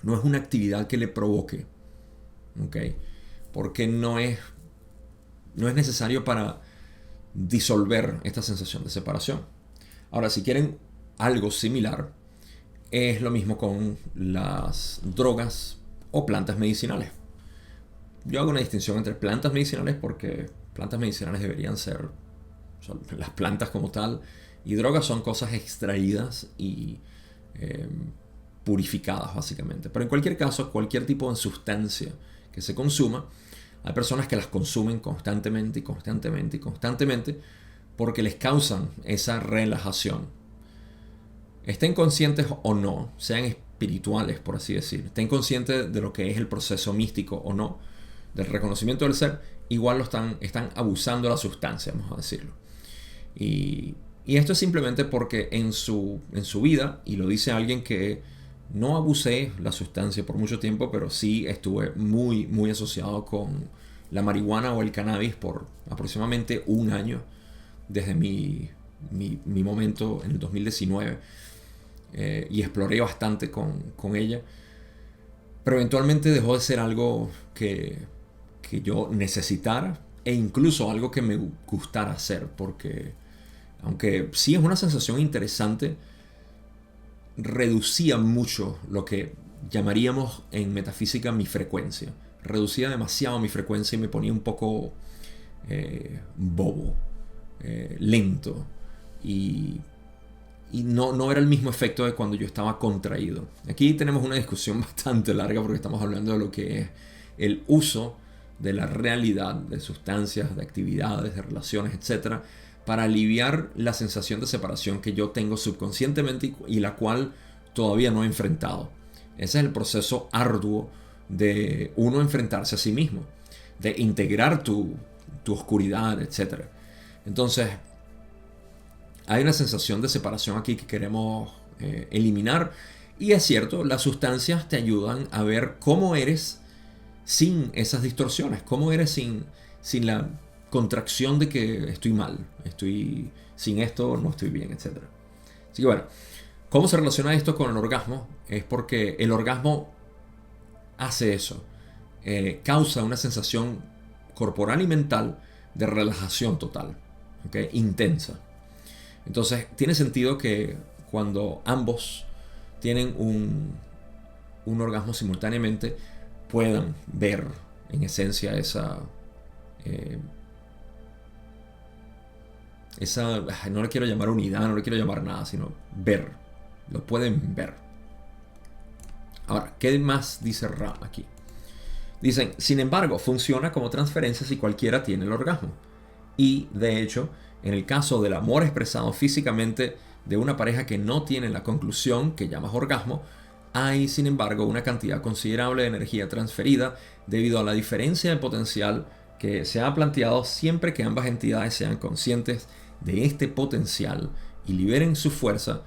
No es una actividad que le provoque, ¿okay? Porque no es necesario para disolver esta sensación de separación. Ahora, si quieren algo similar, es lo mismo con las drogas o plantas medicinales. Yo hago una distinción entre plantas medicinales porque plantas medicinales deberían ser las plantas como tal, y drogas son cosas extraídas y purificadas básicamente. Pero en cualquier caso, cualquier tipo de sustancia que se consuma, hay personas que las consumen constantemente y constantemente y constantemente porque les causan esa relajación. Estén conscientes o no, sean espirituales por así decir, estén conscientes de lo que es el proceso místico o no, del reconocimiento del ser, igual están abusando de la sustancia, vamos a decirlo. Y esto es simplemente porque en su vida, y lo dice alguien que no abusé la sustancia por mucho tiempo, pero sí estuve muy, muy asociado con la marihuana o el cannabis por aproximadamente un año, desde mi momento en el 2019, y exploré bastante con ella, pero eventualmente dejó de ser algo que yo necesitara e incluso algo que me gustara hacer, porque aunque sí es una sensación interesante, reducía mucho lo que llamaríamos en metafísica mi frecuencia. Reducía demasiado mi frecuencia y me ponía un poco bobo, lento, y no era el mismo efecto de cuando yo estaba contraído. Aquí tenemos una discusión bastante larga porque estamos hablando de lo que es el uso de la realidad, de sustancias, de actividades, de relaciones, etc., para aliviar la sensación de separación que yo tengo subconscientemente y la cual todavía no he enfrentado. Ese es el proceso arduo de uno enfrentarse a sí mismo, de integrar tu oscuridad, etc. Entonces, hay una sensación de separación aquí que queremos eliminar. Y es cierto, las sustancias te ayudan a ver cómo eres sin esas distorsiones, cómo eres sin la contracción de que estoy mal, estoy sin esto, no estoy bien, etc. Así que bueno, ¿cómo se relaciona esto con el orgasmo? Es porque el orgasmo hace eso, causa una sensación corporal y mental de relajación total, ¿okay? Intensa. Entonces tiene sentido que cuando ambos tienen un orgasmo simultáneamente puedan ver en esencia esa no le quiero llamar unidad, no le quiero llamar nada, sino ver, lo pueden ver. Ahora, ¿qué más dice Ra aquí? Dicen, sin embargo, funciona como transferencia si cualquiera tiene el orgasmo. Y, de hecho, en el caso del amor expresado físicamente de una pareja que no tiene la conclusión que llamas orgasmo, hay, sin embargo, una cantidad considerable de energía transferida debido a la diferencia de potencial que se ha planteado siempre que ambas entidades sean conscientes de este potencial y liberen su fuerza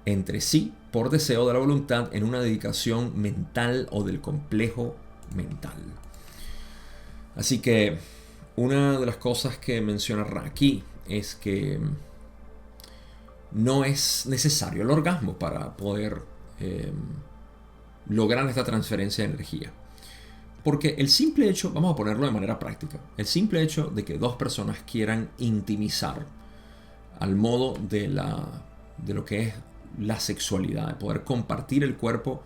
entre sí por deseo de la voluntad en una dedicación mental o del complejo mental. Así que una de las cosas que menciona Ra aquí es que no es necesario el orgasmo para poder lograr esta transferencia de energía. Porque el simple hecho, vamos a ponerlo de manera práctica, el simple hecho de que dos personas quieran intimizar al modo de lo que es la sexualidad, de poder compartir el cuerpo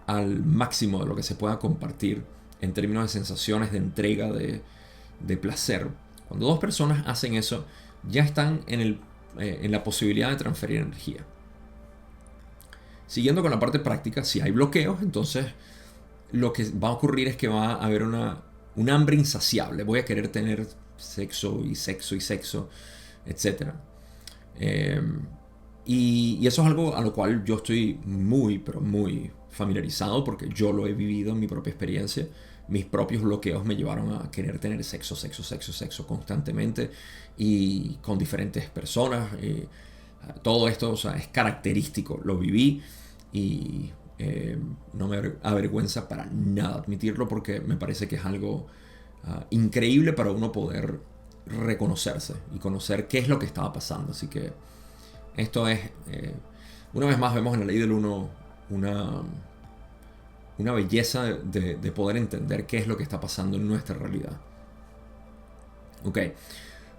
al máximo de lo que se pueda compartir en términos de sensaciones, de entrega, de placer. Cuando dos personas hacen eso, ya están en la posibilidad de transferir energía. Siguiendo con la parte práctica, si hay bloqueos, entonces lo que va a ocurrir es que va a haber un hambre insaciable. Voy a querer tener sexo y sexo y sexo, etc. Y eso es algo a lo cual yo estoy muy, pero muy familiarizado porque yo lo he vivido en mi propia experiencia. Mis propios bloqueos me llevaron a querer tener sexo, sexo, sexo, sexo constantemente y con diferentes personas. Todo esto, o sea, es característico, lo viví y no me avergüenza para nada admitirlo porque me parece que es algo increíble para uno poder reconocerse y conocer qué es lo que estaba pasando. Así que esto es, una vez más vemos en la ley del uno una belleza de poder entender qué es lo que está pasando en nuestra realidad. Ok,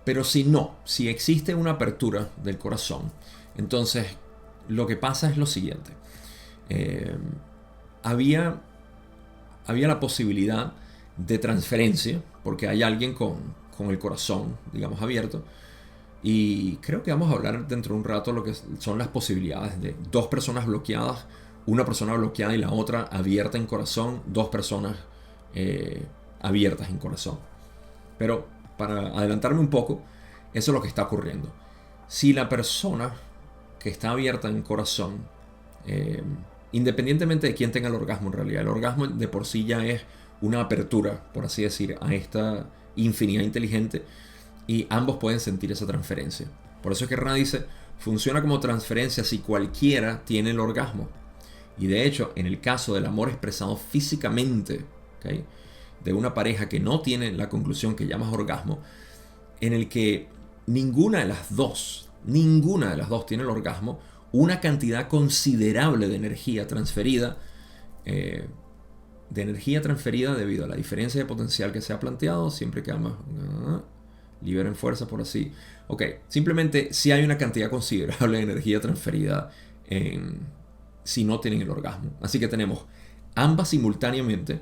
pero si existe una apertura del corazón, entonces lo que pasa es lo siguiente. Había la posibilidad de transferencia, porque hay alguien con el corazón, digamos, abierto. Y creo que vamos a hablar dentro de un rato lo que son las posibilidades de dos personas bloqueadas, una persona bloqueada y la otra abierta en corazón, dos personas abiertas en corazón. Pero para adelantarme un poco, eso es lo que está ocurriendo. Si la persona que está abierta en corazón, independientemente de quién tenga el orgasmo en realidad, el orgasmo de por sí ya es una apertura, por así decir, a esta infinidad inteligente y ambos pueden sentir esa transferencia. Por eso es que Ra dice, funciona como transferencia si cualquiera tiene el orgasmo. Y de hecho, en el caso del amor expresado físicamente, ¿okay?, de una pareja que no tiene la conclusión que llamas orgasmo, en el que ninguna de las dos tiene el orgasmo, una cantidad considerable de energía transferida, debido a la diferencia de potencial que se ha planteado, siempre que ambas liberen fuerza por así. Ok, simplemente si hay una cantidad considerable de energía transferida si no tienen el orgasmo. Así que tenemos ambas simultáneamente.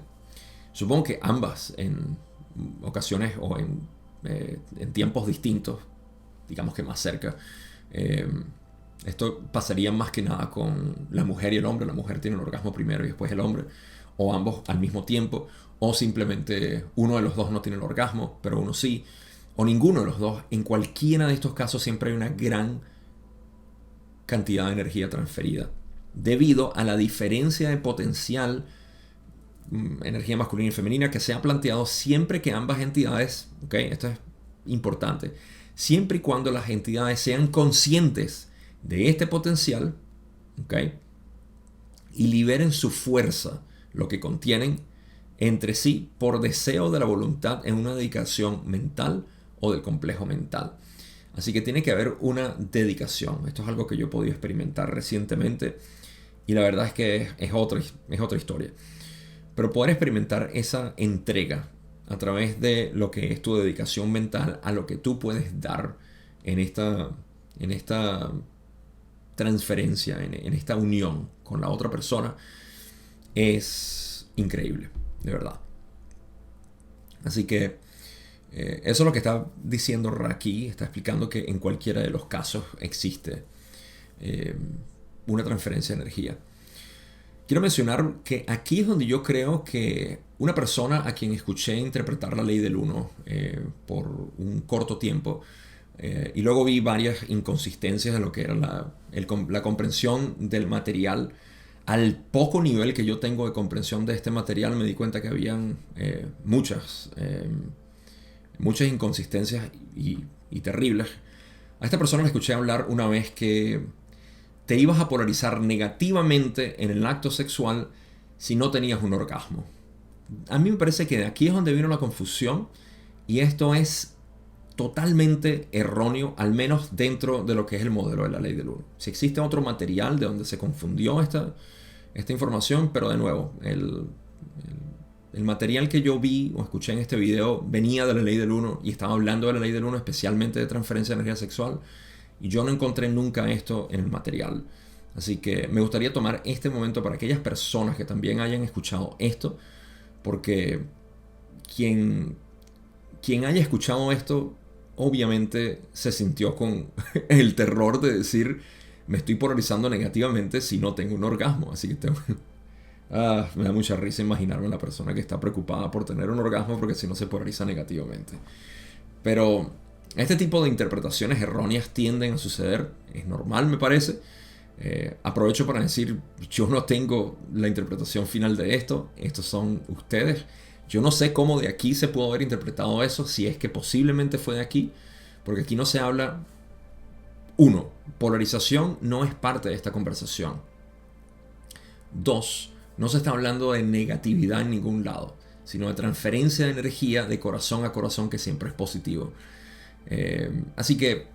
Supongo que ambas en ocasiones o en tiempos distintos, digamos que más cerca. Esto pasaría más que nada con la mujer y el hombre. La mujer tiene el orgasmo primero y después el hombre. O ambos al mismo tiempo. O simplemente uno de los dos no tiene el orgasmo, pero uno sí. O ninguno de los dos. En cualquiera de estos casos siempre hay una gran cantidad de energía transferida. debido a la diferencia de potencial, energía masculina y femenina, que se ha planteado siempre que ambas entidades, esto es importante, siempre y cuando las entidades sean conscientes de este potencial, y liberen su fuerza, lo que contienen, entre sí por deseo de la voluntad en una dedicación mental o del complejo mental. Así que tiene que haber una dedicación. Esto es algo que yo he podido experimentar recientemente y la verdad es que es otra historia. Pero poder experimentar esa entrega a través de lo que es tu dedicación mental a lo que tú puedes dar en esta transferencia, en esta unión con la otra persona, es increíble, de verdad. Así que eso es lo que está diciendo Raki. Está explicando que en cualquiera de los casos existe una transferencia de energía. Quiero mencionar que aquí es donde yo creo que una persona a quien escuché interpretar la ley del uno por un corto tiempo, y luego vi varias inconsistencias en lo que era la comprensión del material. Al poco nivel que yo tengo de comprensión de este material, me di cuenta que habían muchas inconsistencias y terribles. A esta persona le escuché hablar una vez que te ibas a polarizar negativamente en el acto sexual si no tenías un orgasmo. A mí me parece que de aquí es donde vino la confusión, y esto es totalmente erróneo, al menos dentro de lo que es el modelo de la ley del uno. Si existe otro material de donde se confundió esta información, pero de nuevo, el material que yo vi o escuché en este video venía de la ley del uno y estaba hablando de la ley del uno, especialmente de transferencia de energía sexual, y yo no encontré nunca esto en el material. Así que me gustaría tomar este momento para aquellas personas que también hayan escuchado esto, porque quien haya escuchado esto obviamente se sintió con el terror de decir: me estoy polarizando negativamente si no tengo un orgasmo. Así que me da mucha risa imaginarme a la persona que está preocupada por tener un orgasmo porque si no se polariza negativamente. Pero este tipo de interpretaciones erróneas tienden a suceder. Es normal, me parece. Aprovecho para decir, yo no tengo la interpretación final de esto. Estos son ustedes. Yo no sé cómo de aquí se pudo haber interpretado eso, si es que posiblemente fue de aquí, porque aquí no se habla. Uno, polarización no es parte de esta conversación. Dos, no se está hablando de negatividad en ningún lado, sino de transferencia de energía de corazón a corazón, que siempre es positivo. Así que,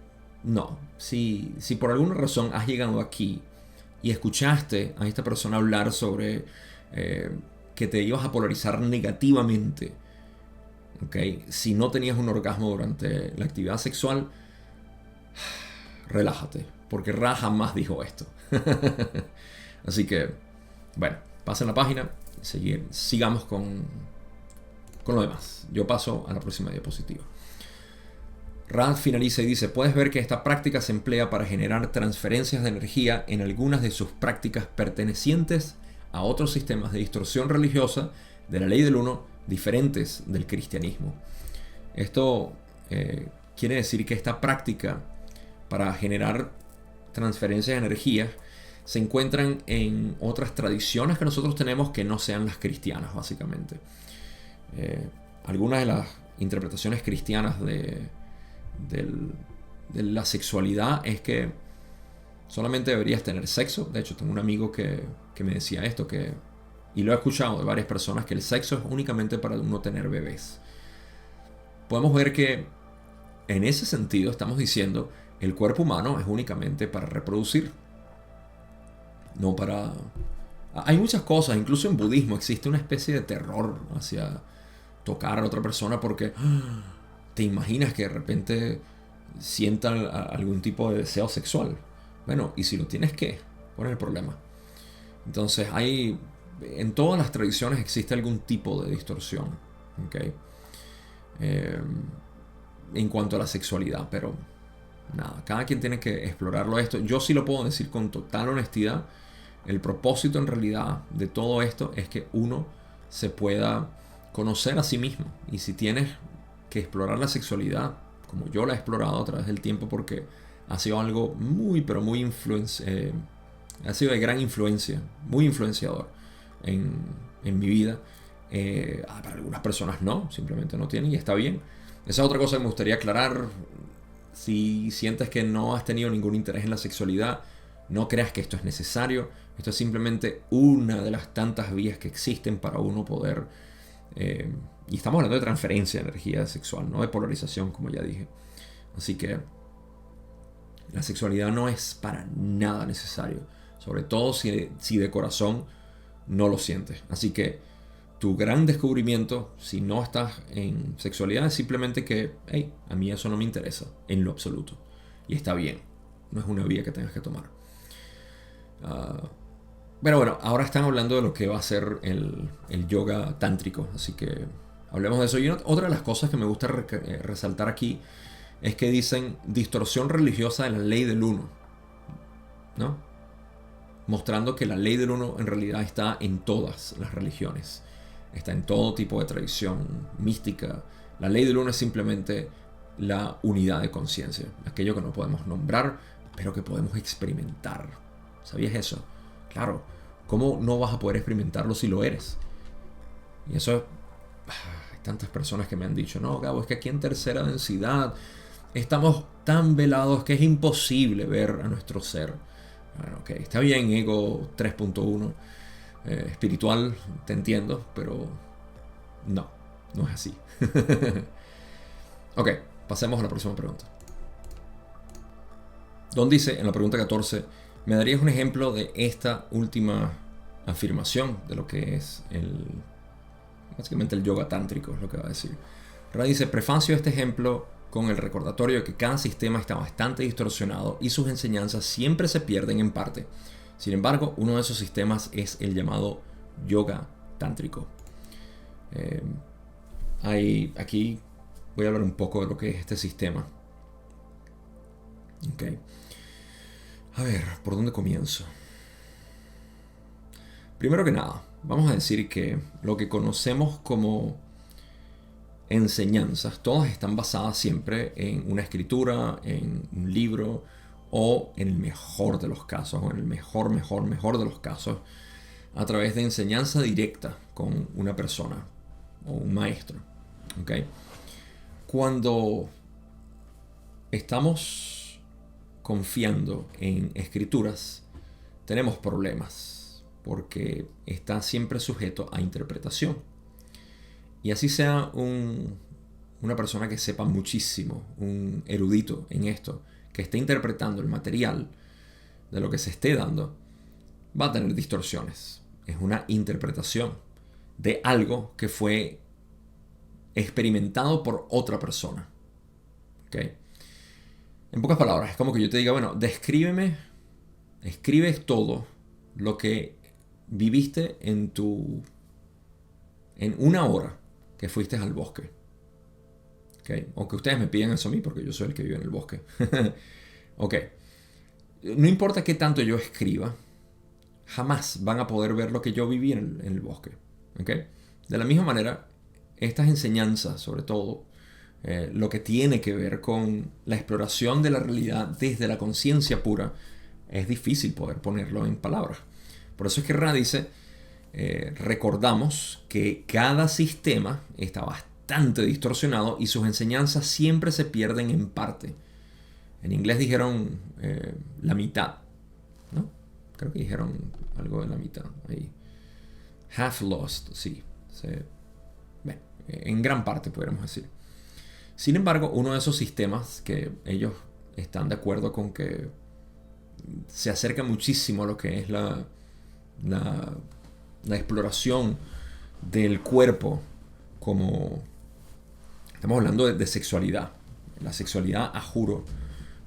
no, si por alguna razón has llegado aquí y escuchaste a esta persona hablar sobre que te ibas a polarizar negativamente, si no tenías un orgasmo durante la actividad sexual, relájate, porque Ra jamás dijo esto. Así que, bueno, pasen la página y sigamos con lo demás. Yo paso a la próxima diapositiva. Ra finaliza y dice: puedes ver que esta práctica se emplea para generar transferencias de energía en algunas de sus prácticas pertenecientes a otros sistemas de distorsión religiosa de la ley del uno diferentes del cristianismo. Esto quiere decir que esta práctica para generar transferencias de energía se encuentran en otras tradiciones que nosotros tenemos que no sean las cristianas, básicamente. Algunas de las interpretaciones cristianas de la sexualidad es que solamente deberías tener sexo. De hecho, tengo un amigo que me decía esto, y lo he escuchado de varias personas, que el sexo es únicamente para uno tener bebés. Podemos ver que en ese sentido estamos diciendo el cuerpo humano es únicamente para reproducir, no para... Hay muchas cosas, incluso en budismo existe una especie de terror hacia tocar a otra persona porque te imaginas que de repente sientan algún tipo de deseo sexual. Bueno, y si lo tienes, ¿qué? ¿Cuál es el problema? Entonces en todas las tradiciones existe algún tipo de distorsión, en cuanto a la sexualidad, pero nada, cada quien tiene que explorarlo esto. Yo sí lo puedo decir con total honestidad. El propósito en realidad de todo esto es que uno se pueda conocer a sí mismo. Y si tienes que explorar la sexualidad, como yo la he explorado a través del tiempo, porque ha sido algo muy, pero muy Ha sido de gran influencia, muy influenciador en, en mi vida. Para algunas personas no, simplemente no tienen y está bien. Esa es otra cosa que me gustaría aclarar. Si sientes que no has tenido ningún interés en la sexualidad, no creas que esto es necesario. Esto es simplemente una de las tantas vías que existen para uno poder... y estamos hablando de transferencia de energía sexual, no de polarización, como ya dije. Así que la sexualidad no es para nada necesario. Sobre todo si de corazón no lo sientes. Así que tu gran descubrimiento, si no estás en sexualidad, es simplemente que, hey, a mí eso no me interesa en lo absoluto. Y está bien. No es una vía que tengas que tomar. Pero bueno, ahora están hablando de lo que va a ser el yoga tántrico. Así que hablemos de eso. Y otra de las cosas que me gusta resaltar aquí es que dicen distorsión religiosa de la ley del uno, ¿no? Mostrando que la ley del uno en realidad está en todas las religiones. Está en todo tipo de tradición mística. La ley del uno es simplemente la unidad de conciencia. Aquello que no podemos nombrar, pero que podemos experimentar. ¿Sabías eso? Claro. ¿Cómo no vas a poder experimentarlo si lo eres? Y eso... Hay tantas personas que me han dicho, no, Gabo, es que aquí en tercera densidad estamos tan velados que es imposible ver a nuestro ser. Bueno, ok, está bien, ego 3.1. Espiritual, te entiendo, pero no es así. Ok, pasemos a la próxima pregunta. Don dice en la pregunta 14, ¿me darías un ejemplo de esta última afirmación de lo que es básicamente el yoga tántrico? Es lo que va a decir. Ra dice, prefacio este ejemplo con el recordatorio de que cada sistema está bastante distorsionado y sus enseñanzas siempre se pierden en parte. Sin embargo, uno de esos sistemas es el llamado yoga tántrico. Aquí voy a hablar un poco de lo que es este sistema. Okay. A ver, ¿por dónde comienzo? Primero que nada, vamos a decir que lo que conocemos como enseñanzas, todas están basadas siempre en una escritura, en un libro, o en el mejor de los casos, o en el mejor de los casos, a través de enseñanza directa con una persona o un maestro. ¿Okay? Cuando estamos confiando en escrituras, tenemos problemas, porque está siempre sujeto a interpretación. Y así sea una persona que sepa muchísimo, un erudito en esto, que esté interpretando el material de lo que se esté dando, va a tener distorsiones. Es una interpretación de algo que fue experimentado por otra persona. ¿Okay? En pocas palabras, es como que yo te diga, bueno, escribe todo lo que viviste en una hora que fuiste al bosque. ¿Okay? Aunque ustedes me piden eso a mí porque yo soy el que vive en el bosque. Ok. No importa qué tanto yo escriba, jamás van a poder ver lo que yo viví en el bosque. ¿Okay? De la misma manera, estas enseñanzas, sobre todo, lo que tiene que ver con la exploración de la realidad desde la conciencia pura, es difícil poder ponerlo en palabras. Por eso es que Ra dice, recordamos que cada sistema está bastante distorsionado y sus enseñanzas siempre se pierden en parte. En inglés dijeron la mitad, ¿no? Creo que dijeron algo de la mitad ahí. Half lost, sí. En gran parte podríamos decir. Sin embargo, uno de esos sistemas que ellos están de acuerdo con que se acerca muchísimo a lo que es la exploración del cuerpo, como estamos hablando de sexualidad. La sexualidad, a juro,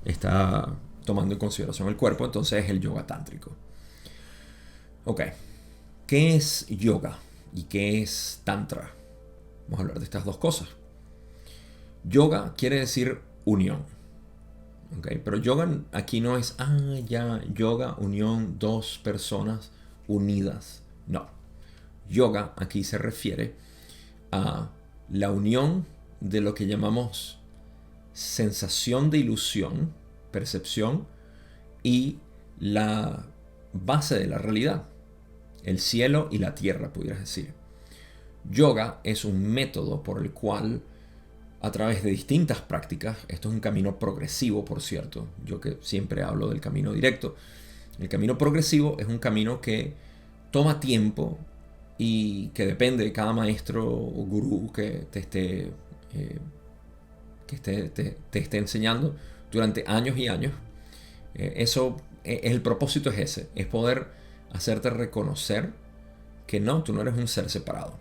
está tomando en consideración el cuerpo, entonces es el yoga tántrico. Ok, ¿qué es yoga y qué es tantra? Vamos a hablar de estas dos cosas. Yoga quiere decir unión. Okay, pero yoga aquí no es, yoga, unión, dos personas unidas. No. Yoga aquí se refiere a la unión de lo que llamamos sensación de ilusión, percepción, y la base de la realidad, el cielo y la tierra, pudieras decir. Yoga es un método por el cual, a través de distintas prácticas, esto es un camino progresivo, por cierto, yo que siempre hablo del camino directo, el camino progresivo es un camino que toma tiempo y que depende de cada maestro o gurú que te esté enseñando durante años y años. El propósito es ese, es poder hacerte reconocer que no, tú no eres un ser separado.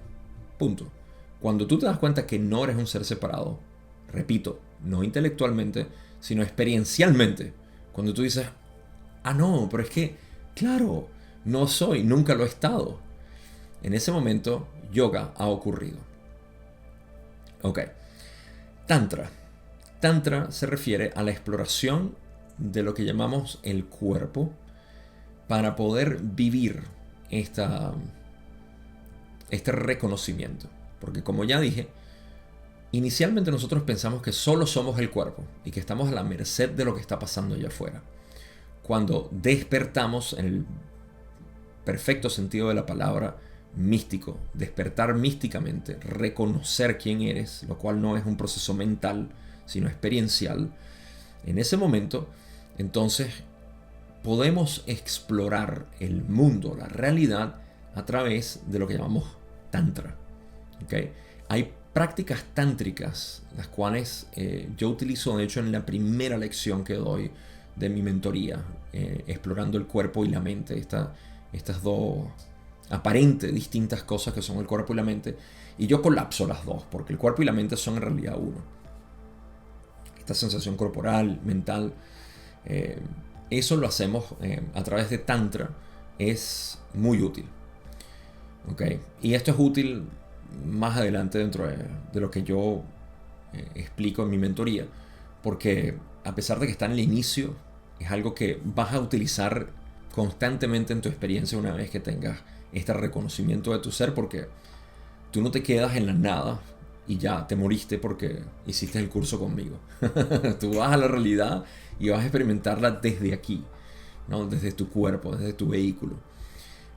Punto. Cuando tú te das cuenta que no eres un ser separado, repito, no intelectualmente, sino experiencialmente, cuando tú dices, ah, no, pero es que, claro, no soy, nunca lo he estado. En ese momento, yoga ha ocurrido. Ok. Tantra. Tantra se refiere a la exploración de lo que llamamos el cuerpo para poder vivir este reconocimiento. Porque como ya dije, inicialmente nosotros pensamos que solo somos el cuerpo y que estamos a la merced de lo que está pasando allá afuera. Cuando despertamos en el perfecto sentido de la palabra, místico, despertar místicamente, reconocer quién eres, lo cual no es un proceso mental, sino experiencial, en ese momento, entonces, podemos explorar el mundo, la realidad, a través de lo que llamamos tantra. ¿Okay? Hay prácticas tántricas, las cuales yo utilizo, de hecho, en la primera lección que doy de mi mentoría, explorando el cuerpo y la mente, estas dos aparentes distintas cosas que son el cuerpo y la mente, y yo colapso las dos, porque el cuerpo y la mente son en realidad uno. Esta sensación corporal, mental, eso lo hacemos a través de Tantra, es muy útil. ¿Okay? Y esto es útil más adelante dentro de lo que yo explico en mi mentoría, porque a pesar de que está en el inicio, es algo que vas a utilizar constantemente en tu experiencia una vez que tengas este reconocimiento de tu ser, porque tú no te quedas en la nada y ya te moriste porque hiciste el curso conmigo. Tú vas a la realidad y vas a experimentarla desde aquí, ¿no? Desde tu cuerpo, desde tu vehículo.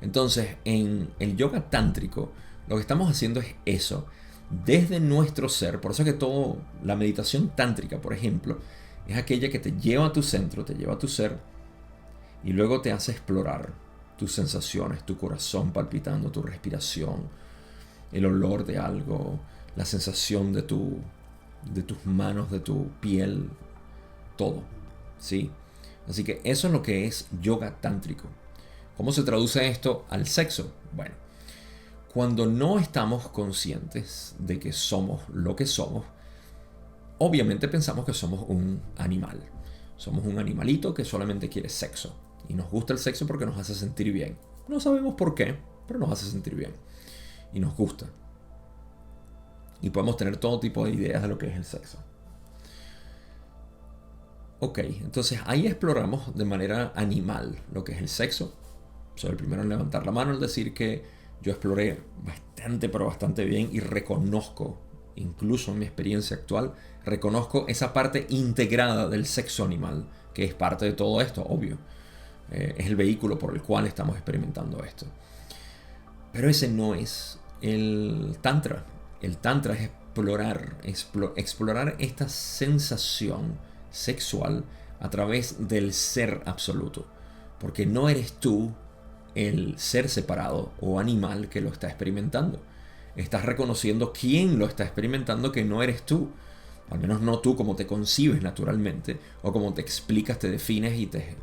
Entonces, en el yoga tántrico, lo que estamos haciendo es eso, desde nuestro ser. Por eso es que toda la meditación tántrica, por ejemplo, es aquella que te lleva a tu centro, te lleva a tu ser, y luego te hace explorar tus sensaciones, tu corazón palpitando, tu respiración, el olor de algo, la sensación de tus manos, de tu piel, todo, ¿sí? Así que eso es lo que es yoga tántrico. ¿Cómo se traduce esto al sexo? Bueno, cuando no estamos conscientes de que somos lo que somos, obviamente pensamos que somos un animal. Somos un animalito que solamente quiere sexo. Y nos gusta el sexo porque nos hace sentir bien. No sabemos por qué, pero nos hace sentir bien. Y nos gusta. Y podemos tener todo tipo de ideas de lo que es el sexo. Ok, entonces ahí exploramos de manera animal lo que es el sexo. Soy el primero en levantar la mano al decir que yo exploré bastante, pero bastante bien, y reconozco, incluso en mi experiencia actual, reconozco esa parte integrada del sexo animal, que es parte de todo esto, obvio. Es el vehículo por el cual estamos experimentando esto. Pero ese no es el tantra. El tantra es explorar esta sensación sexual a través del ser absoluto. Porque no eres tú el ser separado o animal que lo está experimentando. Estás reconociendo quién lo está experimentando, que no eres tú. Al menos no tú como te concibes naturalmente, o como te explicas, te defines y te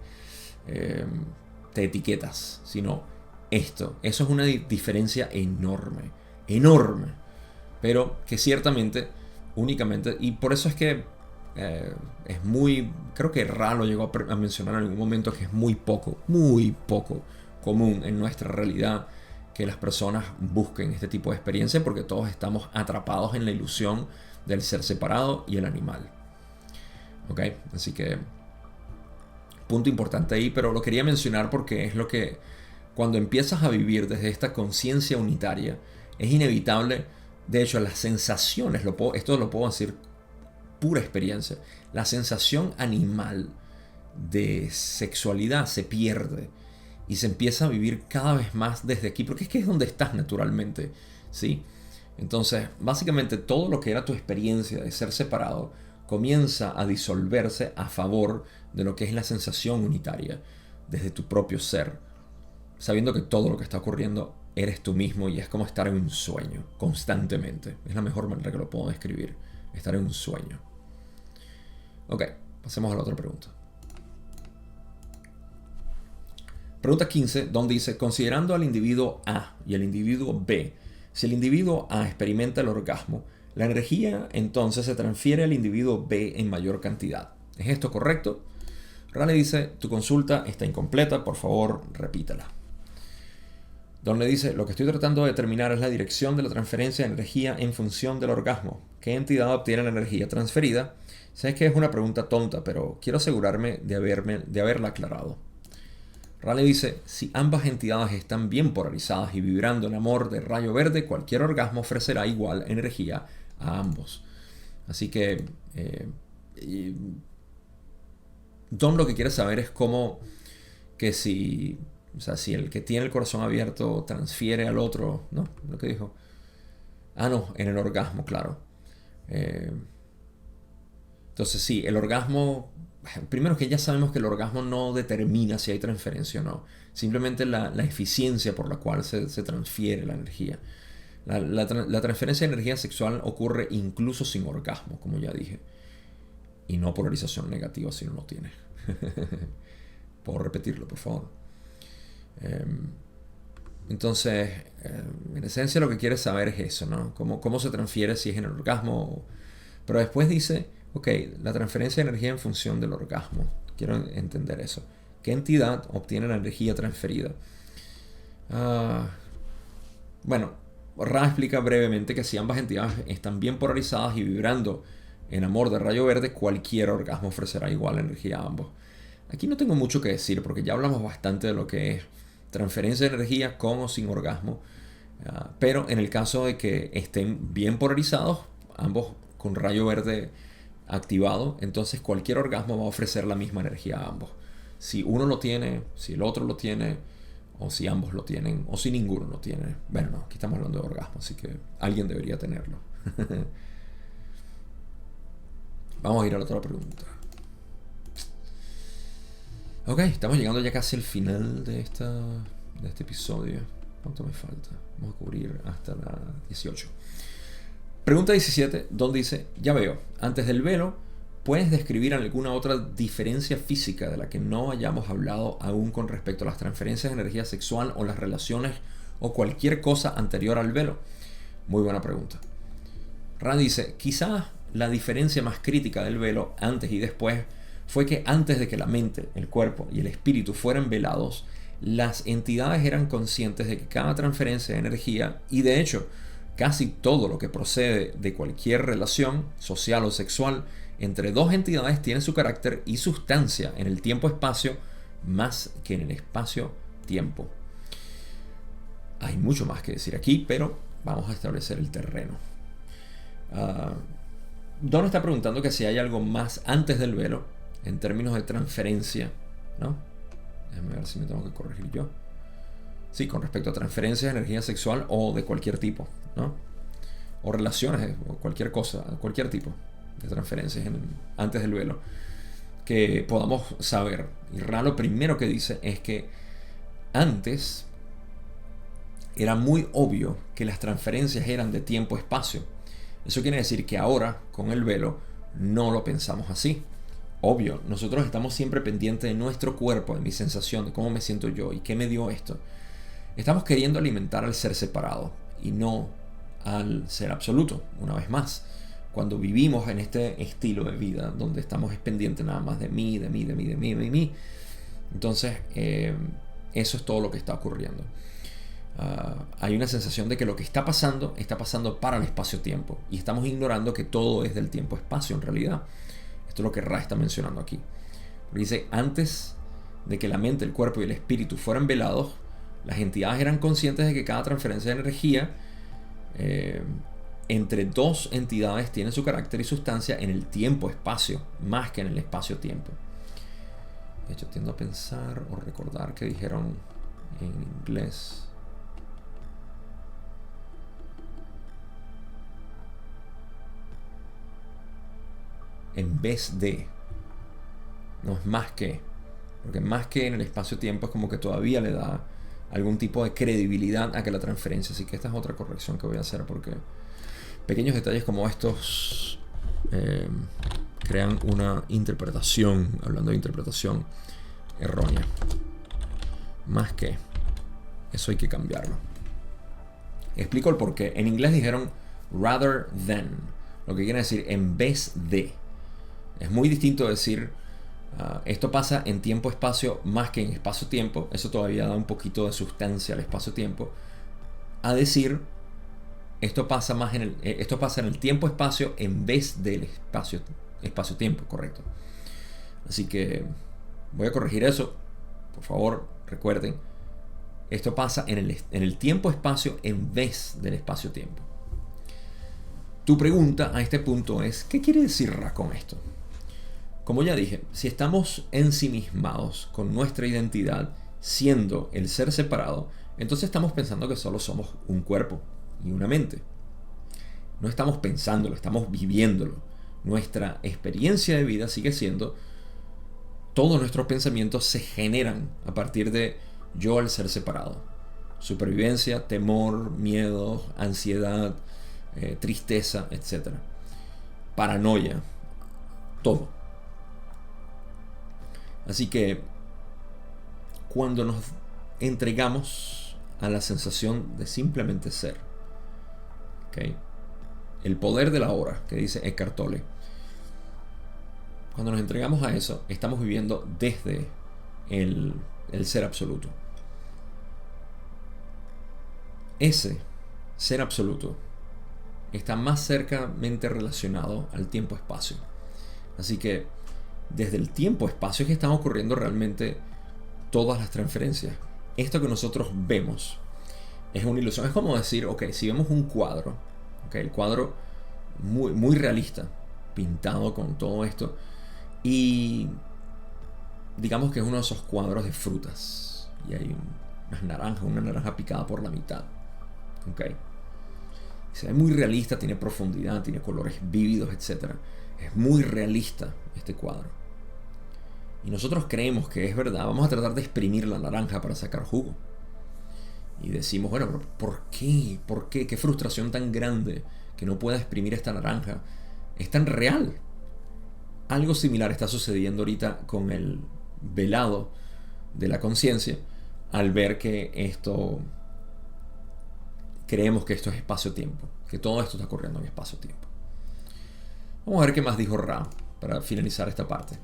etiquetas, sino esto. Eso es una diferencia enorme, enorme, pero que ciertamente, únicamente, y por eso es que es muy, creo que Ra lo llegó a mencionar en algún momento, que es muy poco común en nuestra realidad que las personas busquen este tipo de experiencia, porque todos estamos atrapados en la ilusión del ser separado y el animal. ¿Ok? Así que punto importante ahí, pero lo quería mencionar porque es lo que, cuando empiezas a vivir desde esta conciencia unitaria, es inevitable. De hecho, las sensaciones, esto lo puedo decir pura experiencia, la sensación animal de sexualidad se pierde y se empieza a vivir cada vez más desde aquí, porque es que es donde estás naturalmente, ¿sí? Entonces, básicamente todo lo que era tu experiencia de ser separado comienza a disolverse a favor de lo que es la sensación unitaria desde tu propio ser, sabiendo que todo lo que está ocurriendo eres tú mismo y es como estar en un sueño constantemente. Es la mejor manera que lo puedo describir, estar en un sueño. Ok, pasemos a la otra pregunta. Pregunta 15, donde dice, considerando al individuo A y al individuo B, si el individuo A experimenta el orgasmo, la energía entonces se transfiere al individuo B en mayor cantidad. ¿Es esto correcto? Raleigh dice, tu consulta está incompleta, por favor repítala. Don le dice, lo que estoy tratando de determinar es la dirección de la transferencia de energía en función del orgasmo. ¿Qué entidad obtiene la energía transferida? Sé que es una pregunta tonta, pero quiero asegurarme de haberla aclarado. Raleigh dice, si ambas entidades están bien polarizadas y vibrando en amor de rayo verde, cualquier orgasmo ofrecerá igual energía a ambos. Así que Don lo que quiere saber es cómo que si, o sea, si el que tiene el corazón abierto transfiere al otro, ¿no? Lo que dijo. Ah, no, en el orgasmo, claro. Entonces sí, el orgasmo, primero que ya sabemos que el orgasmo no determina si hay transferencia o no, simplemente la eficiencia por la cual se transfiere la energía. La transferencia de energía sexual ocurre incluso sin orgasmo, como ya dije, y no polarización negativa si uno no tiene. Puedo repetirlo, por favor. Entonces, en esencia lo que quieres saber es eso, ¿no? Cómo se transfiere, si es en el orgasmo. Pero después dice, ok, la transferencia de energía en función del orgasmo. Quiero entender eso. ¿Qué entidad obtiene la energía transferida? Bueno, Ra explica brevemente que si ambas entidades están bien polarizadas y vibrando en amor de rayo verde, cualquier orgasmo ofrecerá igual energía a ambos. Aquí no tengo mucho que decir porque ya hablamos bastante de lo que es transferencia de energía con o sin orgasmo. Pero en el caso de que estén bien polarizados, ambos con rayo verde activado, entonces cualquier orgasmo va a ofrecer la misma energía a ambos. Si uno lo tiene, si el otro lo tiene, o si ambos lo tienen, o si ninguno lo tiene. Bueno, no, aquí estamos hablando de orgasmo, así que alguien debería tenerlo. Vamos a ir a la otra pregunta. Ok, estamos llegando ya casi al final de este episodio. ¿Cuánto me falta? Vamos a cubrir hasta la 18. Pregunta 17, donde dice, ya veo, antes del velo, ¿puedes describir alguna otra diferencia física de la que no hayamos hablado aún con respecto a las transferencias de energía sexual o las relaciones o cualquier cosa anterior al velo? Muy buena pregunta. Rand dice, quizás la diferencia más crítica del velo antes y después fue que antes de que la mente, el cuerpo y el espíritu fueran velados, las entidades eran conscientes de que cada transferencia de energía, y de hecho, casi todo lo que procede de cualquier relación social o sexual entre dos entidades tiene su carácter y sustancia en el tiempo-espacio más que en el espacio-tiempo. Hay mucho más que decir aquí, pero vamos a establecer el terreno. Don está preguntando que si hay algo más antes del velo en términos de transferencia, ¿no? Déjame ver si me tengo que corregir yo. Sí, con respecto a transferencias de energía sexual o de cualquier tipo, ¿no? O relaciones, o cualquier cosa, cualquier tipo de transferencias antes del velo, que podamos saber. Y Ra lo primero que dice es que antes era muy obvio que las transferencias eran de tiempo-espacio. Eso quiere decir que ahora, con el velo, no lo pensamos así. Obvio, nosotros estamos siempre pendientes de nuestro cuerpo, de mi sensación, de cómo me siento yo y qué me dio esto. Estamos queriendo alimentar al ser separado y no al ser absoluto, una vez más. Cuando vivimos en este estilo de vida donde estamos pendientes nada más de mí, de mí, de mí, de mí, de mí. Entonces, eso es todo lo que está ocurriendo. Hay una sensación de que lo que está pasando para el espacio-tiempo y estamos ignorando que todo es del tiempo-espacio en realidad. Esto es lo que Ra está mencionando aquí. Porque dice, antes de que la mente, el cuerpo y el espíritu fueran velados, las entidades eran conscientes de que cada transferencia de energía entre dos entidades tiene su carácter y sustancia en el tiempo-espacio, más que en el espacio-tiempo. De hecho, tiendo a pensar o recordar que dijeron en inglés. En vez de. No es más que. Porque más que en el espacio-tiempo es como que todavía le da algún tipo de credibilidad a que la transferencia. Así que esta es otra corrección que voy a hacer porque pequeños detalles como estos crean una interpretación, hablando de interpretación errónea. Más que. Eso hay que cambiarlo. Explico el porqué. En inglés dijeron rather than, lo que quiere decir en vez de. Es muy distinto decir esto pasa en tiempo-espacio más que en espacio-tiempo. Eso todavía da un poquito de sustancia al espacio-tiempo. A decir esto pasa en el tiempo-espacio en vez del espacio-tiempo, correcto. Así que voy a corregir eso. Por favor, recuerden. Esto pasa en el tiempo-espacio en vez del espacio-tiempo. Tu pregunta a este punto es, ¿qué quiere decir Ra con esto? Como ya dije, si estamos ensimismados con nuestra identidad siendo el ser separado, entonces estamos pensando que solo somos un cuerpo y una mente. No estamos pensándolo, estamos viviéndolo. Nuestra experiencia de vida sigue siendo, todos nuestros pensamientos se generan a partir de yo al ser separado. Supervivencia, temor, miedo, ansiedad, tristeza, etc. Paranoia, todo. Así que cuando nos entregamos a la sensación de simplemente ser, ¿okay? El poder de la hora, que dice Eckhart Tolle, cuando nos entregamos a eso, estamos viviendo desde el ser absoluto. Ese ser absoluto está más cercamente relacionado al tiempo-espacio. Así que desde el tiempo-espacio es que están ocurriendo realmente todas las transferencias. Esto que nosotros vemos es una ilusión. Es como decir, ok, si vemos un cuadro, okay, el cuadro muy, muy realista, pintado con todo esto, y digamos que es uno de esos cuadros de frutas, y hay una naranja picada por la mitad. Okay. Se ve muy realista, tiene profundidad, tiene colores vívidos, etc. Es muy realista este cuadro. Y nosotros creemos que es verdad. Vamos a tratar de exprimir la naranja para sacar jugo. Y decimos, bueno, pero ¿por qué? ¿Por qué? ¿Qué frustración tan grande que no pueda exprimir esta naranja? Es tan real. Algo similar está sucediendo ahorita con el velado de la conciencia al ver que esto... Creemos que esto es espacio-tiempo, que todo esto está ocurriendo en espacio-tiempo. Vamos a ver qué más dijo Ra para finalizar esta parte.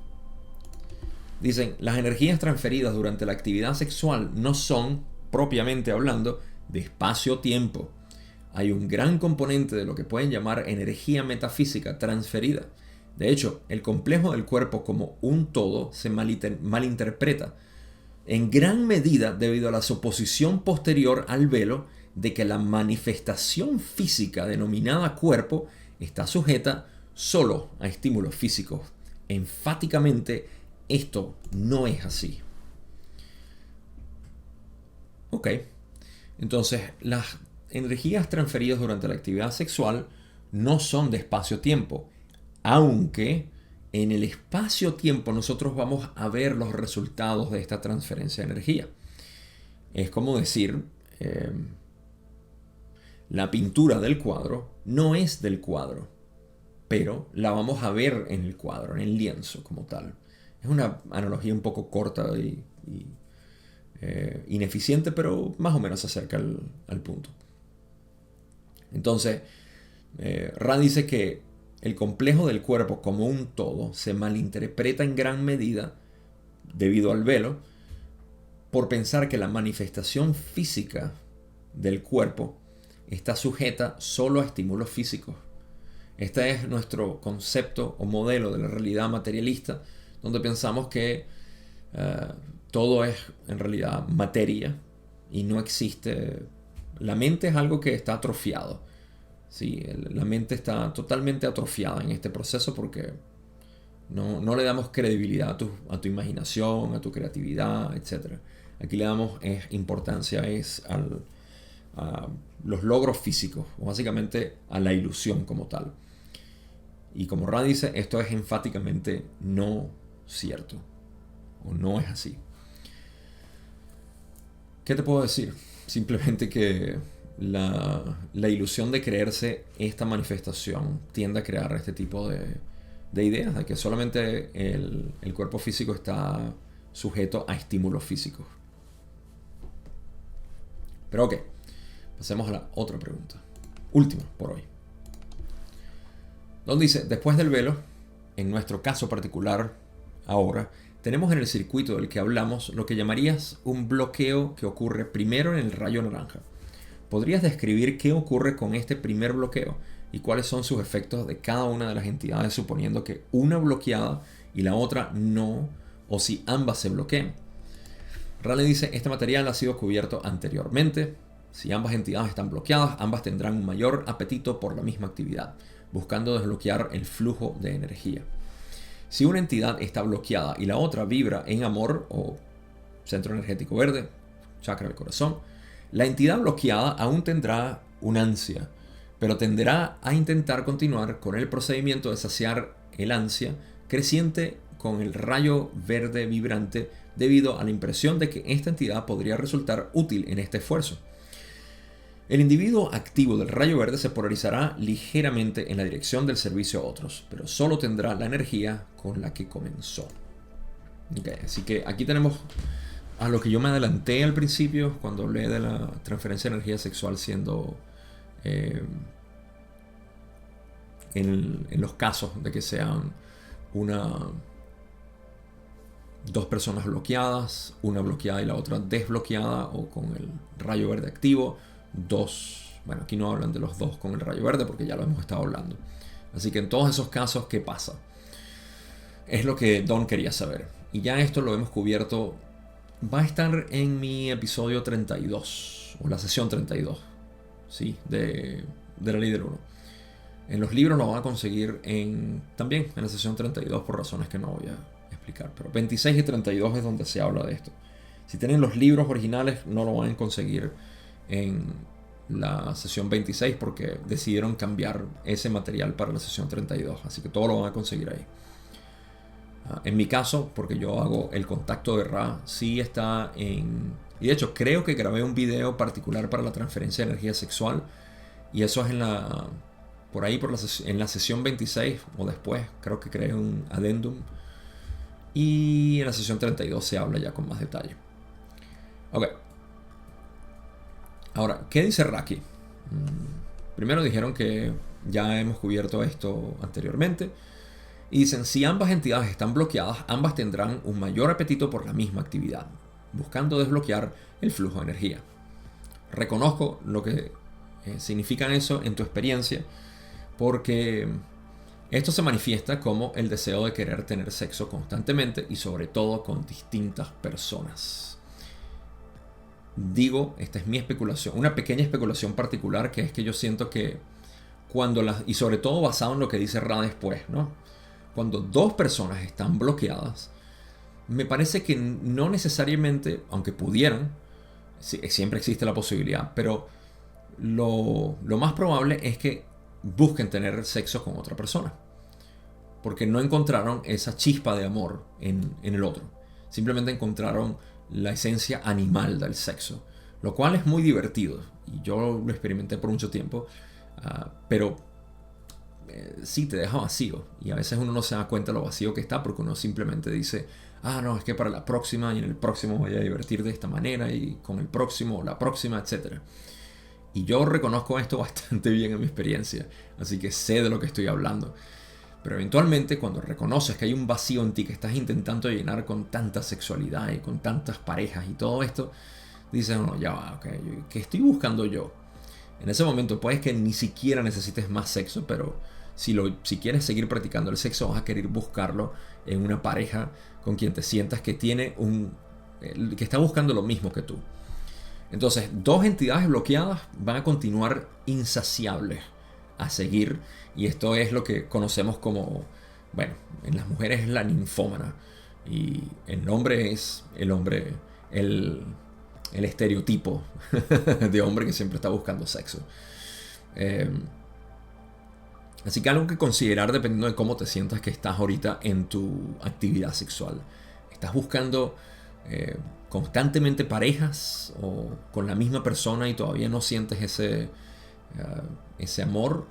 Dicen, las energías transferidas durante la actividad sexual no son, propiamente hablando, de espacio-tiempo. Hay un gran componente de lo que pueden llamar energía metafísica transferida. De hecho, el complejo del cuerpo como un todo se malinterpreta, en gran medida debido a la suposición posterior al velo de que la manifestación física denominada cuerpo está sujeta solo a estímulos físicos. Enfáticamente, esto no es así. Ok, entonces las energías transferidas durante la actividad sexual no son de espacio-tiempo, aunque en el espacio-tiempo nosotros vamos a ver los resultados de esta transferencia de energía. Es como decir... la pintura del cuadro no es del cuadro, pero la vamos a ver en el cuadro, en el lienzo como tal. Es una analogía un poco corta y ineficiente, pero más o menos se acerca al punto. Entonces, Ra dice que el complejo del cuerpo como un todo se malinterpreta en gran medida debido al velo por pensar que la manifestación física del cuerpo está sujeta solo a estímulos físicos. Este es nuestro concepto o modelo de la realidad materialista, donde pensamos que todo es en realidad materia y no existe. La mente es algo que está atrofiado. Sí, la mente está totalmente atrofiada en este proceso porque No le damos credibilidad a tu imaginación, a tu creatividad, etc. Aquí le damos importancia a los logros físicos, o básicamente a la ilusión como tal. Y como Ra dice, esto es enfáticamente no cierto, o no es así. ¿Qué te puedo decir? Simplemente que la ilusión de creerse esta manifestación tiende a crear este tipo de ideas, de que solamente el cuerpo físico está sujeto a estímulos físicos. Pero ok, pasemos a la otra pregunta. Última por hoy. Donde dice, después del velo, en nuestro caso particular, ahora, tenemos en el circuito del que hablamos lo que llamarías un bloqueo que ocurre primero en el rayo naranja. ¿Podrías describir qué ocurre con este primer bloqueo y cuáles son sus efectos de cada una de las entidades, suponiendo que una bloqueada y la otra no, o si ambas se bloquean? Raleigh dice, este material ha sido cubierto anteriormente. Si ambas entidades están bloqueadas, ambas tendrán un mayor apetito por la misma actividad, buscando desbloquear el flujo de energía. Si una entidad está bloqueada y la otra vibra en amor o centro energético verde, chakra del corazón, la entidad bloqueada aún tendrá una ansia, pero tenderá a intentar continuar con el procedimiento de saciar el ansia creciente con el rayo verde vibrante debido a la impresión de que esta entidad podría resultar útil en este esfuerzo. El individuo activo del rayo verde se polarizará ligeramente en la dirección del servicio a otros, pero solo tendrá la energía con la que comenzó. Okay, así que aquí tenemos a lo que yo me adelanté al principio cuando hablé de la transferencia de energía sexual siendo en los casos de que sean dos personas bloqueadas, una bloqueada y la otra desbloqueada o con el rayo verde activo. Bueno, aquí no hablan de los dos con el rayo verde porque ya lo hemos estado hablando. Así que en todos esos casos, ¿qué pasa? Es lo que Don quería saber. Y ya esto lo hemos cubierto. Va a estar en mi episodio 32, o la sesión 32, ¿sí? de la Ley del 1. En los libros lo van a conseguir también en la sesión 32 por razones que no voy a explicar. Pero 26 y 32 es donde se habla de esto. Si tienen los libros originales, no lo van a conseguir en la sesión 26 porque decidieron cambiar ese material para la sesión 32, así que todo lo van a conseguir ahí. En mi caso, porque yo hago el contacto de Ra, sí está en... Y de hecho creo que grabé un video particular para la transferencia de energía sexual, y eso es por ahí en la sesión 26 o después, creo que creé un addendum, y en la sesión 32 se habla ya con más detalle. Ok. Ahora, ¿qué dice Raki? Primero dijeron que ya hemos cubierto esto anteriormente. Y dicen, si ambas entidades están bloqueadas, ambas tendrán un mayor apetito por la misma actividad, buscando desbloquear el flujo de energía. Reconozco lo que significa eso en tu experiencia, porque esto se manifiesta como el deseo de querer tener sexo constantemente y sobre todo con distintas personas. Digo, esta es mi especulación, una pequeña especulación particular, que es que yo siento que y sobre todo basado en lo que dice Ra después, ¿no? Cuando dos personas están bloqueadas, me parece que no necesariamente, aunque pudieran, siempre existe la posibilidad, pero lo más probable es que busquen tener sexo con otra persona, porque no encontraron esa chispa de amor en el otro. Simplemente encontraron la esencia animal del sexo, lo cual es muy divertido y yo lo experimenté por mucho tiempo, pero sí te deja vacío, y a veces uno no se da cuenta de lo vacío que está porque uno simplemente dice, no, es que para la próxima y en el próximo voy a divertir de esta manera y con el próximo o la próxima, etc. Y yo reconozco esto bastante bien en mi experiencia, así que sé de lo que estoy hablando. Pero eventualmente, cuando reconoces que hay un vacío en ti que estás intentando llenar con tanta sexualidad y con tantas parejas y todo esto, dices, no, ya va, okay, ¿qué estoy buscando yo? En ese momento puedes que ni siquiera necesites más sexo, pero si quieres seguir practicando el sexo, vas a querer buscarlo en una pareja con quien te sientas que que está buscando lo mismo que tú. Entonces, dos entidades bloqueadas van a continuar insaciables a seguir, y esto es lo que conocemos como Bueno, en las mujeres es la ninfómana. Y el hombre es el hombre, el, el estereotipo de hombre que siempre está buscando sexo. Eh, Así que algo que considerar dependiendo de cómo te sientas que estás ahorita en tu actividad sexual. ¿Estás buscando constantemente parejas o con la misma persona y todavía no sientes ese amor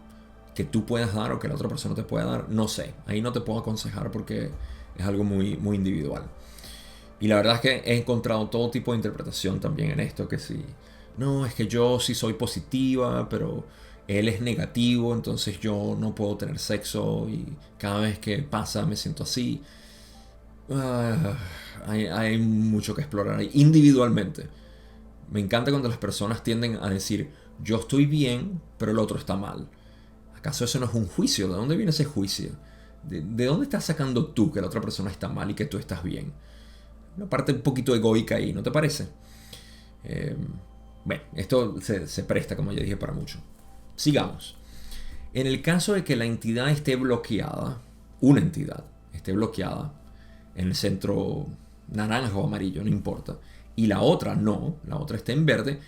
que tú puedas dar o que la otra persona te pueda dar? No sé, ahí no te puedo aconsejar porque es algo muy, muy individual. Y la verdad es que he encontrado todo tipo de interpretación también en esto, que si, no, es que yo sí soy positiva, pero él es negativo, entonces yo no puedo tener sexo y cada vez que pasa me siento así. Ah, hay mucho que explorar ahí individualmente. Me encanta cuando las personas tienden a decir, yo estoy bien, pero el otro está mal. ¿Acaso eso no es un juicio? ¿De dónde viene ese juicio? ¿De dónde estás sacando tú que la otra persona está mal y que tú estás bien? Una parte un poquito egoica ahí, ¿no te parece? Eh, bueno, esto se presta, como ya dije, para mucho. Sigamos. En el caso de que la entidad esté bloqueada, una entidad esté bloqueada en el centro naranja o amarillo, no importa, y la otra no, la otra está en verde,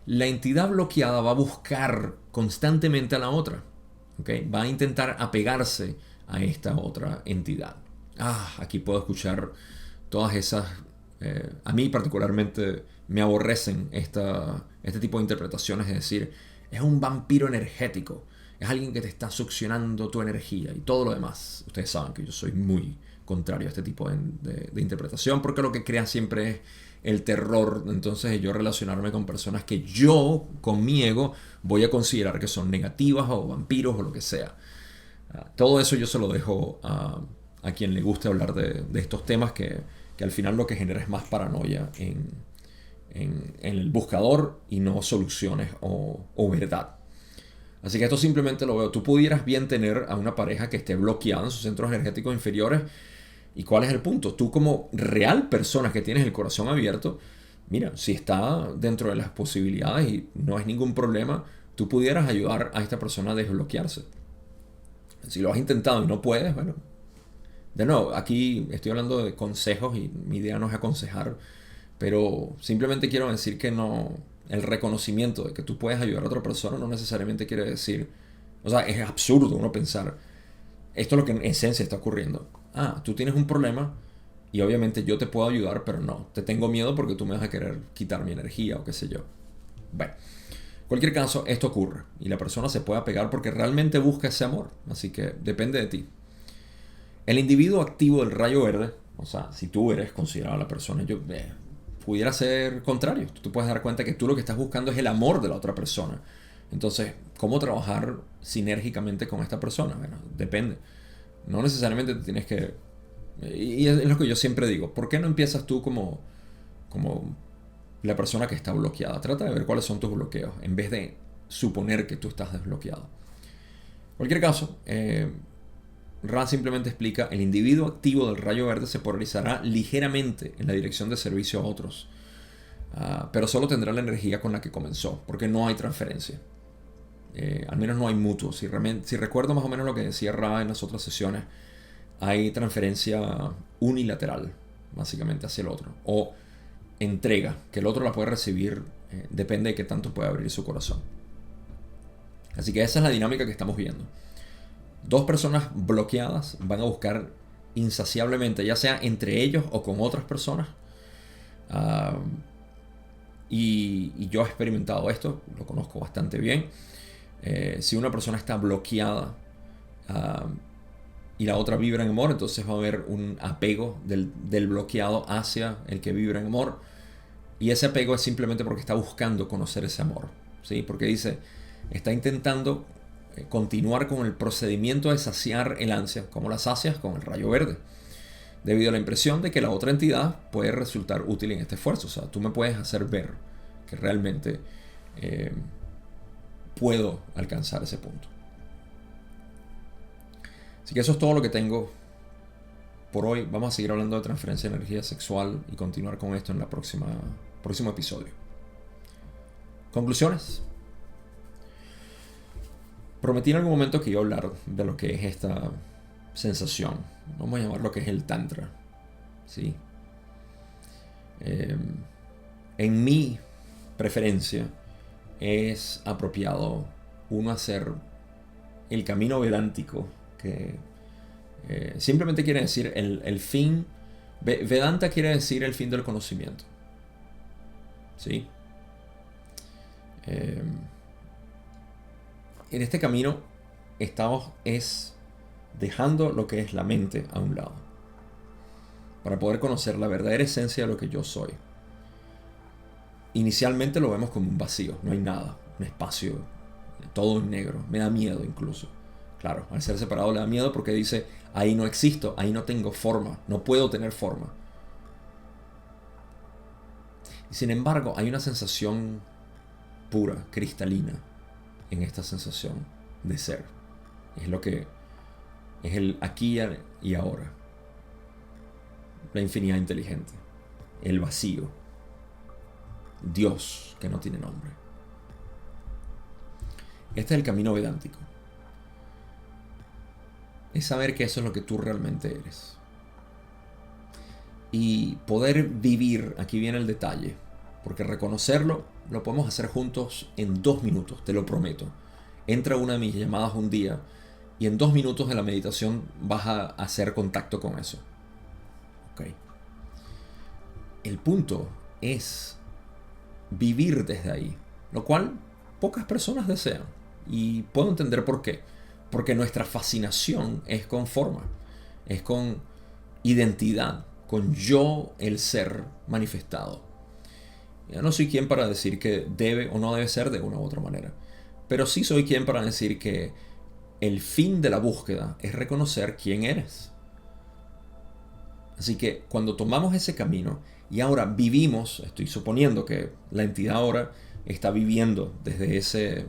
la entidad bloqueada va a buscar constantemente a la otra. ¿Okay? Va a intentar apegarse a esta otra entidad. Aquí puedo escuchar todas esas... a mí particularmente me aborrecen este tipo de interpretaciones, es decir, es un vampiro energético, es alguien que te está succionando tu energía y todo lo demás. Ustedes saben que yo soy muy contrario a este tipo de interpretación porque lo que crea siempre es el terror. Entonces yo relacionarme con personas que yo, con mi ego, voy a considerar que son negativas o vampiros o lo que sea. Todo eso yo se lo dejo a quien le guste hablar de estos temas que al final lo que genera es más paranoia en el buscador y no soluciones o verdad. Así que esto simplemente lo veo. Tú pudieras bien tener a una pareja que esté bloqueada en sus centros energéticos inferiores. ¿Y cuál es el punto? Tú como real persona que tienes el corazón abierto, mira, si está dentro de las posibilidades y no es ningún problema, tú pudieras ayudar a esta persona a desbloquearse. Si lo has intentado y no puedes, bueno, de nuevo, aquí estoy hablando de consejos y mi idea no es aconsejar, pero simplemente quiero decir que no, el reconocimiento de que tú puedes ayudar a otra persona no necesariamente quiere decir, o sea, es absurdo uno pensar, esto es lo que en esencia está ocurriendo. Tú tienes un problema y obviamente yo te puedo ayudar, pero no, te tengo miedo porque tú me vas a querer quitar mi energía o qué sé yo. Bueno, en cualquier caso, esto ocurre y la persona se puede apegar porque realmente busca ese amor, así que depende de ti. El individuo activo del rayo verde, o sea, si tú eres considerado la persona, pudiera ser contrario. Tú te puedes dar cuenta que tú lo que estás buscando es el amor de la otra persona. Entonces, ¿cómo trabajar sinérgicamente con esta persona? Bueno, depende. No necesariamente te tienes que... Y es lo que yo siempre digo. ¿Por qué no empiezas tú como la persona que está bloqueada? Trata de ver cuáles son tus bloqueos en vez de suponer que tú estás desbloqueado. En cualquier caso, Ra simplemente explica, el individuo activo del rayo verde se polarizará ligeramente en la dirección de servicio a otros, pero solo tendrá la energía con la que comenzó, porque no hay transferencia. Al menos no hay mutuo. Si recuerdo más o menos lo que decía Ra en las otras sesiones, hay transferencia unilateral, básicamente, hacia el otro. O entrega, que el otro la puede recibir, depende de qué tanto puede abrir su corazón. Así que esa es la dinámica que estamos viendo. Dos personas bloqueadas van a buscar insaciablemente, ya sea entre ellos o con otras personas. Y yo he experimentado esto, lo conozco bastante bien. Si una persona está bloqueada y la otra vibra en amor, entonces va a haber un apego del bloqueado hacia el que vibra en amor. Y ese apego es simplemente porque está buscando conocer ese amor, ¿sí? Porque dice, está intentando continuar con el procedimiento de saciar el ansia, como la sacias con el rayo verde, debido a la impresión de que la otra entidad puede resultar útil en este esfuerzo. O sea, tú me puedes hacer ver que realmente puedo alcanzar ese punto. Así que eso es todo lo que tengo por hoy. Vamos a seguir hablando de transferencia de energía sexual y continuar con esto en la próximo episodio. Conclusiones. Prometí en algún momento que iba a hablar de lo que es esta sensación, vamos a llamar lo que es el Tantra, ¿sí? En mi preferencia es apropiado uno hacer el camino vedántico, que simplemente quiere decir el fin. Vedanta quiere decir el fin del conocimiento, ¿sí? En este camino estamos dejando lo que es la mente a un lado para poder conocer la verdadera esencia de lo que yo soy. Inicialmente lo vemos como un vacío, no hay nada, un espacio, todo en negro, me da miedo incluso. Claro, al ser separado le da miedo porque dice, ahí no existo, ahí no tengo forma, no puedo tener forma. Y sin embargo, hay una sensación pura, cristalina, en esta sensación de ser. Es lo que es el aquí y ahora. La infinidad inteligente, el vacío, Dios que no tiene nombre. Este es el camino vedántico. Es saber que eso es lo que tú realmente eres. Y poder vivir, aquí viene el detalle, porque reconocerlo lo podemos hacer juntos en 2 minutos, te lo prometo. Entra a una de mis llamadas un día y en 2 minutos de la meditación vas a hacer contacto con eso. ¿Ok? El punto es vivir desde ahí, lo cual pocas personas desean. Y puedo entender por qué. Porque nuestra fascinación es con forma, es con identidad, con yo, el ser manifestado. Yo no soy quien para decir que debe o no debe ser de una u otra manera, pero sí soy quien para decir que el fin de la búsqueda es reconocer quién eres. Así que cuando tomamos ese camino y ahora vivimos, estoy suponiendo que la entidad ahora está viviendo desde ese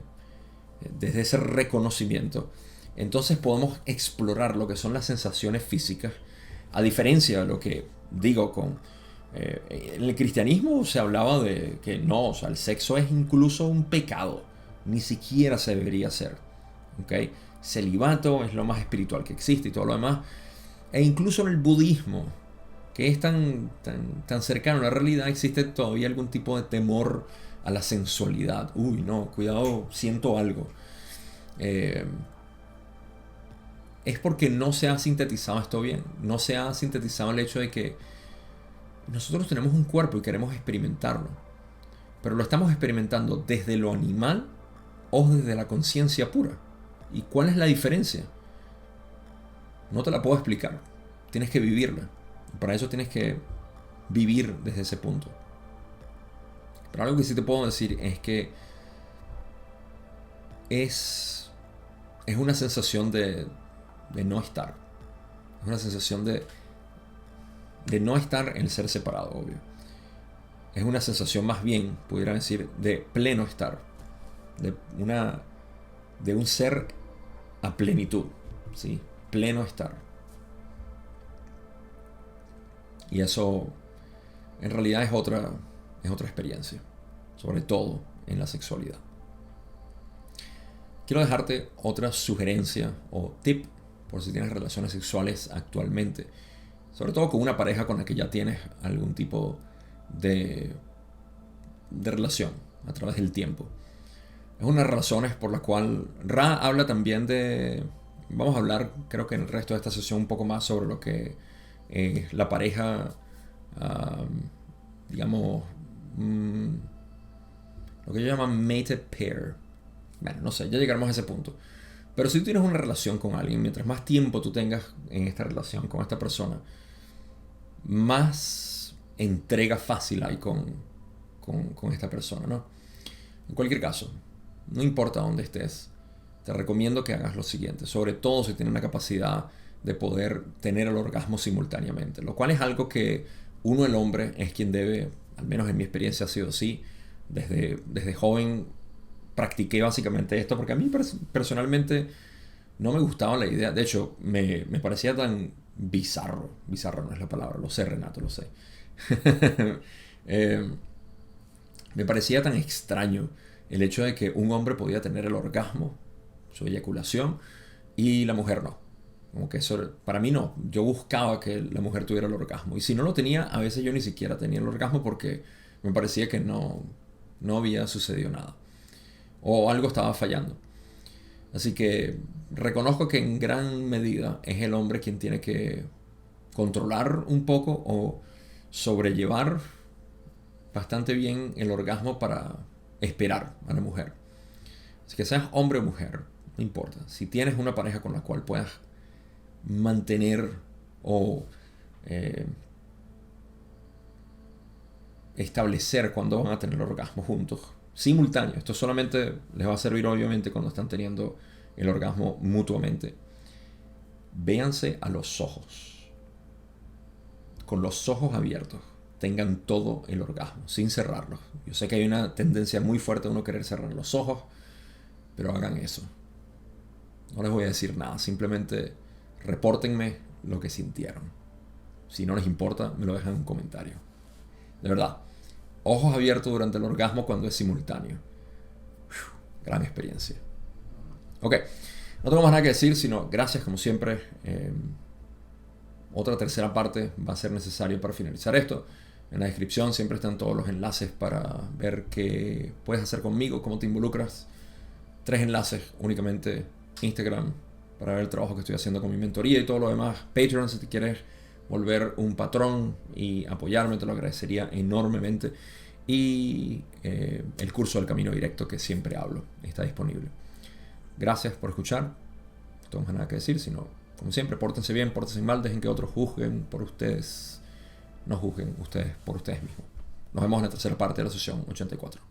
reconocimiento, entonces podemos explorar lo que son las sensaciones físicas, a diferencia de lo que digo en el cristianismo se hablaba de que no, o sea, el sexo es incluso un pecado, ni siquiera se debería hacer, ¿ok? Celibato es lo más espiritual que existe y todo lo demás, e incluso en el budismo, que es tan cercano a la realidad, existe todavía algún tipo de temor a la sensualidad. Uy, no, cuidado, siento algo. Es porque no se ha sintetizado esto bien. No se ha sintetizado el hecho de que nosotros tenemos un cuerpo y queremos experimentarlo. Pero lo estamos experimentando desde lo animal o desde la conciencia pura. ¿Y cuál es la diferencia? No te la puedo explicar. Tienes que vivirla. Para eso tienes que vivir desde ese punto. Pero algo que sí te puedo decir es que es una sensación de no estar. Es una sensación de no estar en el ser separado, obvio. Es una sensación más bien, pudiera decir, de pleno estar. De un ser a plenitud, ¿sí? Pleno estar. Y eso en realidad es otra experiencia, sobre todo en la sexualidad. Quiero dejarte otra sugerencia o tip por si tienes relaciones sexuales actualmente, sobre todo con una pareja con la que ya tienes algún tipo de relación a través del tiempo. Es una de las razones por la cual Ra habla también de... Vamos a hablar, creo que en el resto de esta sesión, un poco más sobre lo que es la pareja, digamos, lo que ellos llaman mated pair. Bueno, no sé, ya llegaremos a ese punto. Pero si tú tienes una relación con alguien, mientras más tiempo tú tengas en esta relación con esta persona, más entrega fácil hay con esta persona, ¿no? En cualquier caso, no importa dónde estés, te recomiendo que hagas lo siguiente, sobre todo si tienes la capacidad de poder tener el orgasmo simultáneamente, lo cual es algo que uno, el hombre, es quien debe, al menos en mi experiencia ha sido así, desde joven practiqué básicamente esto, porque a mí personalmente no me gustaba la idea, de hecho me parecía tan bizarro no es la palabra, lo sé Renato, lo sé, me parecía tan extraño el hecho de que un hombre podía tener el orgasmo, su eyaculación, y la mujer no. Como que eso, para mí no. Yo buscaba que la mujer tuviera el orgasmo. Y si no lo tenía, a veces yo ni siquiera tenía el orgasmo porque me parecía que no había sucedido nada. O algo estaba fallando. Así que reconozco que en gran medida es el hombre quien tiene que controlar un poco o sobrellevar bastante bien el orgasmo para esperar a la mujer. Así que seas hombre o mujer, no importa. Si tienes una pareja con la cual puedas mantener o establecer cuándo van a tener el orgasmo juntos, simultáneo. Esto solamente les va a servir obviamente cuando están teniendo el orgasmo mutuamente. Véanse a los ojos. Con los ojos abiertos. Tengan todo el orgasmo, sin cerrarlos. Yo sé que hay una tendencia muy fuerte de uno querer cerrar los ojos, pero hagan eso. No les voy a decir nada, simplemente repórtenme lo que sintieron. Si no les importa, me lo dejan en un comentario. De verdad, ojos abiertos durante el orgasmo cuando es simultáneo. Gran experiencia. Ok, no tengo más nada que decir, sino gracias como siempre. Otra tercera parte va a ser necesario para finalizar esto. En la descripción siempre están todos los enlaces para ver qué puedes hacer conmigo, cómo te involucras. 3 enlaces únicamente. Instagram para ver el trabajo que estoy haciendo con mi mentoría y todo lo demás. Patreon si te quieres volver un patrón y apoyarme, te lo agradecería enormemente. Y el curso del Camino Directo que siempre hablo está disponible. Gracias por escuchar. No tengo más nada que decir, sino como siempre, pórtense bien, pórtense mal, dejen que otros juzguen por ustedes. No juzguen ustedes por ustedes mismos. Nos vemos en la tercera parte de la sesión 84.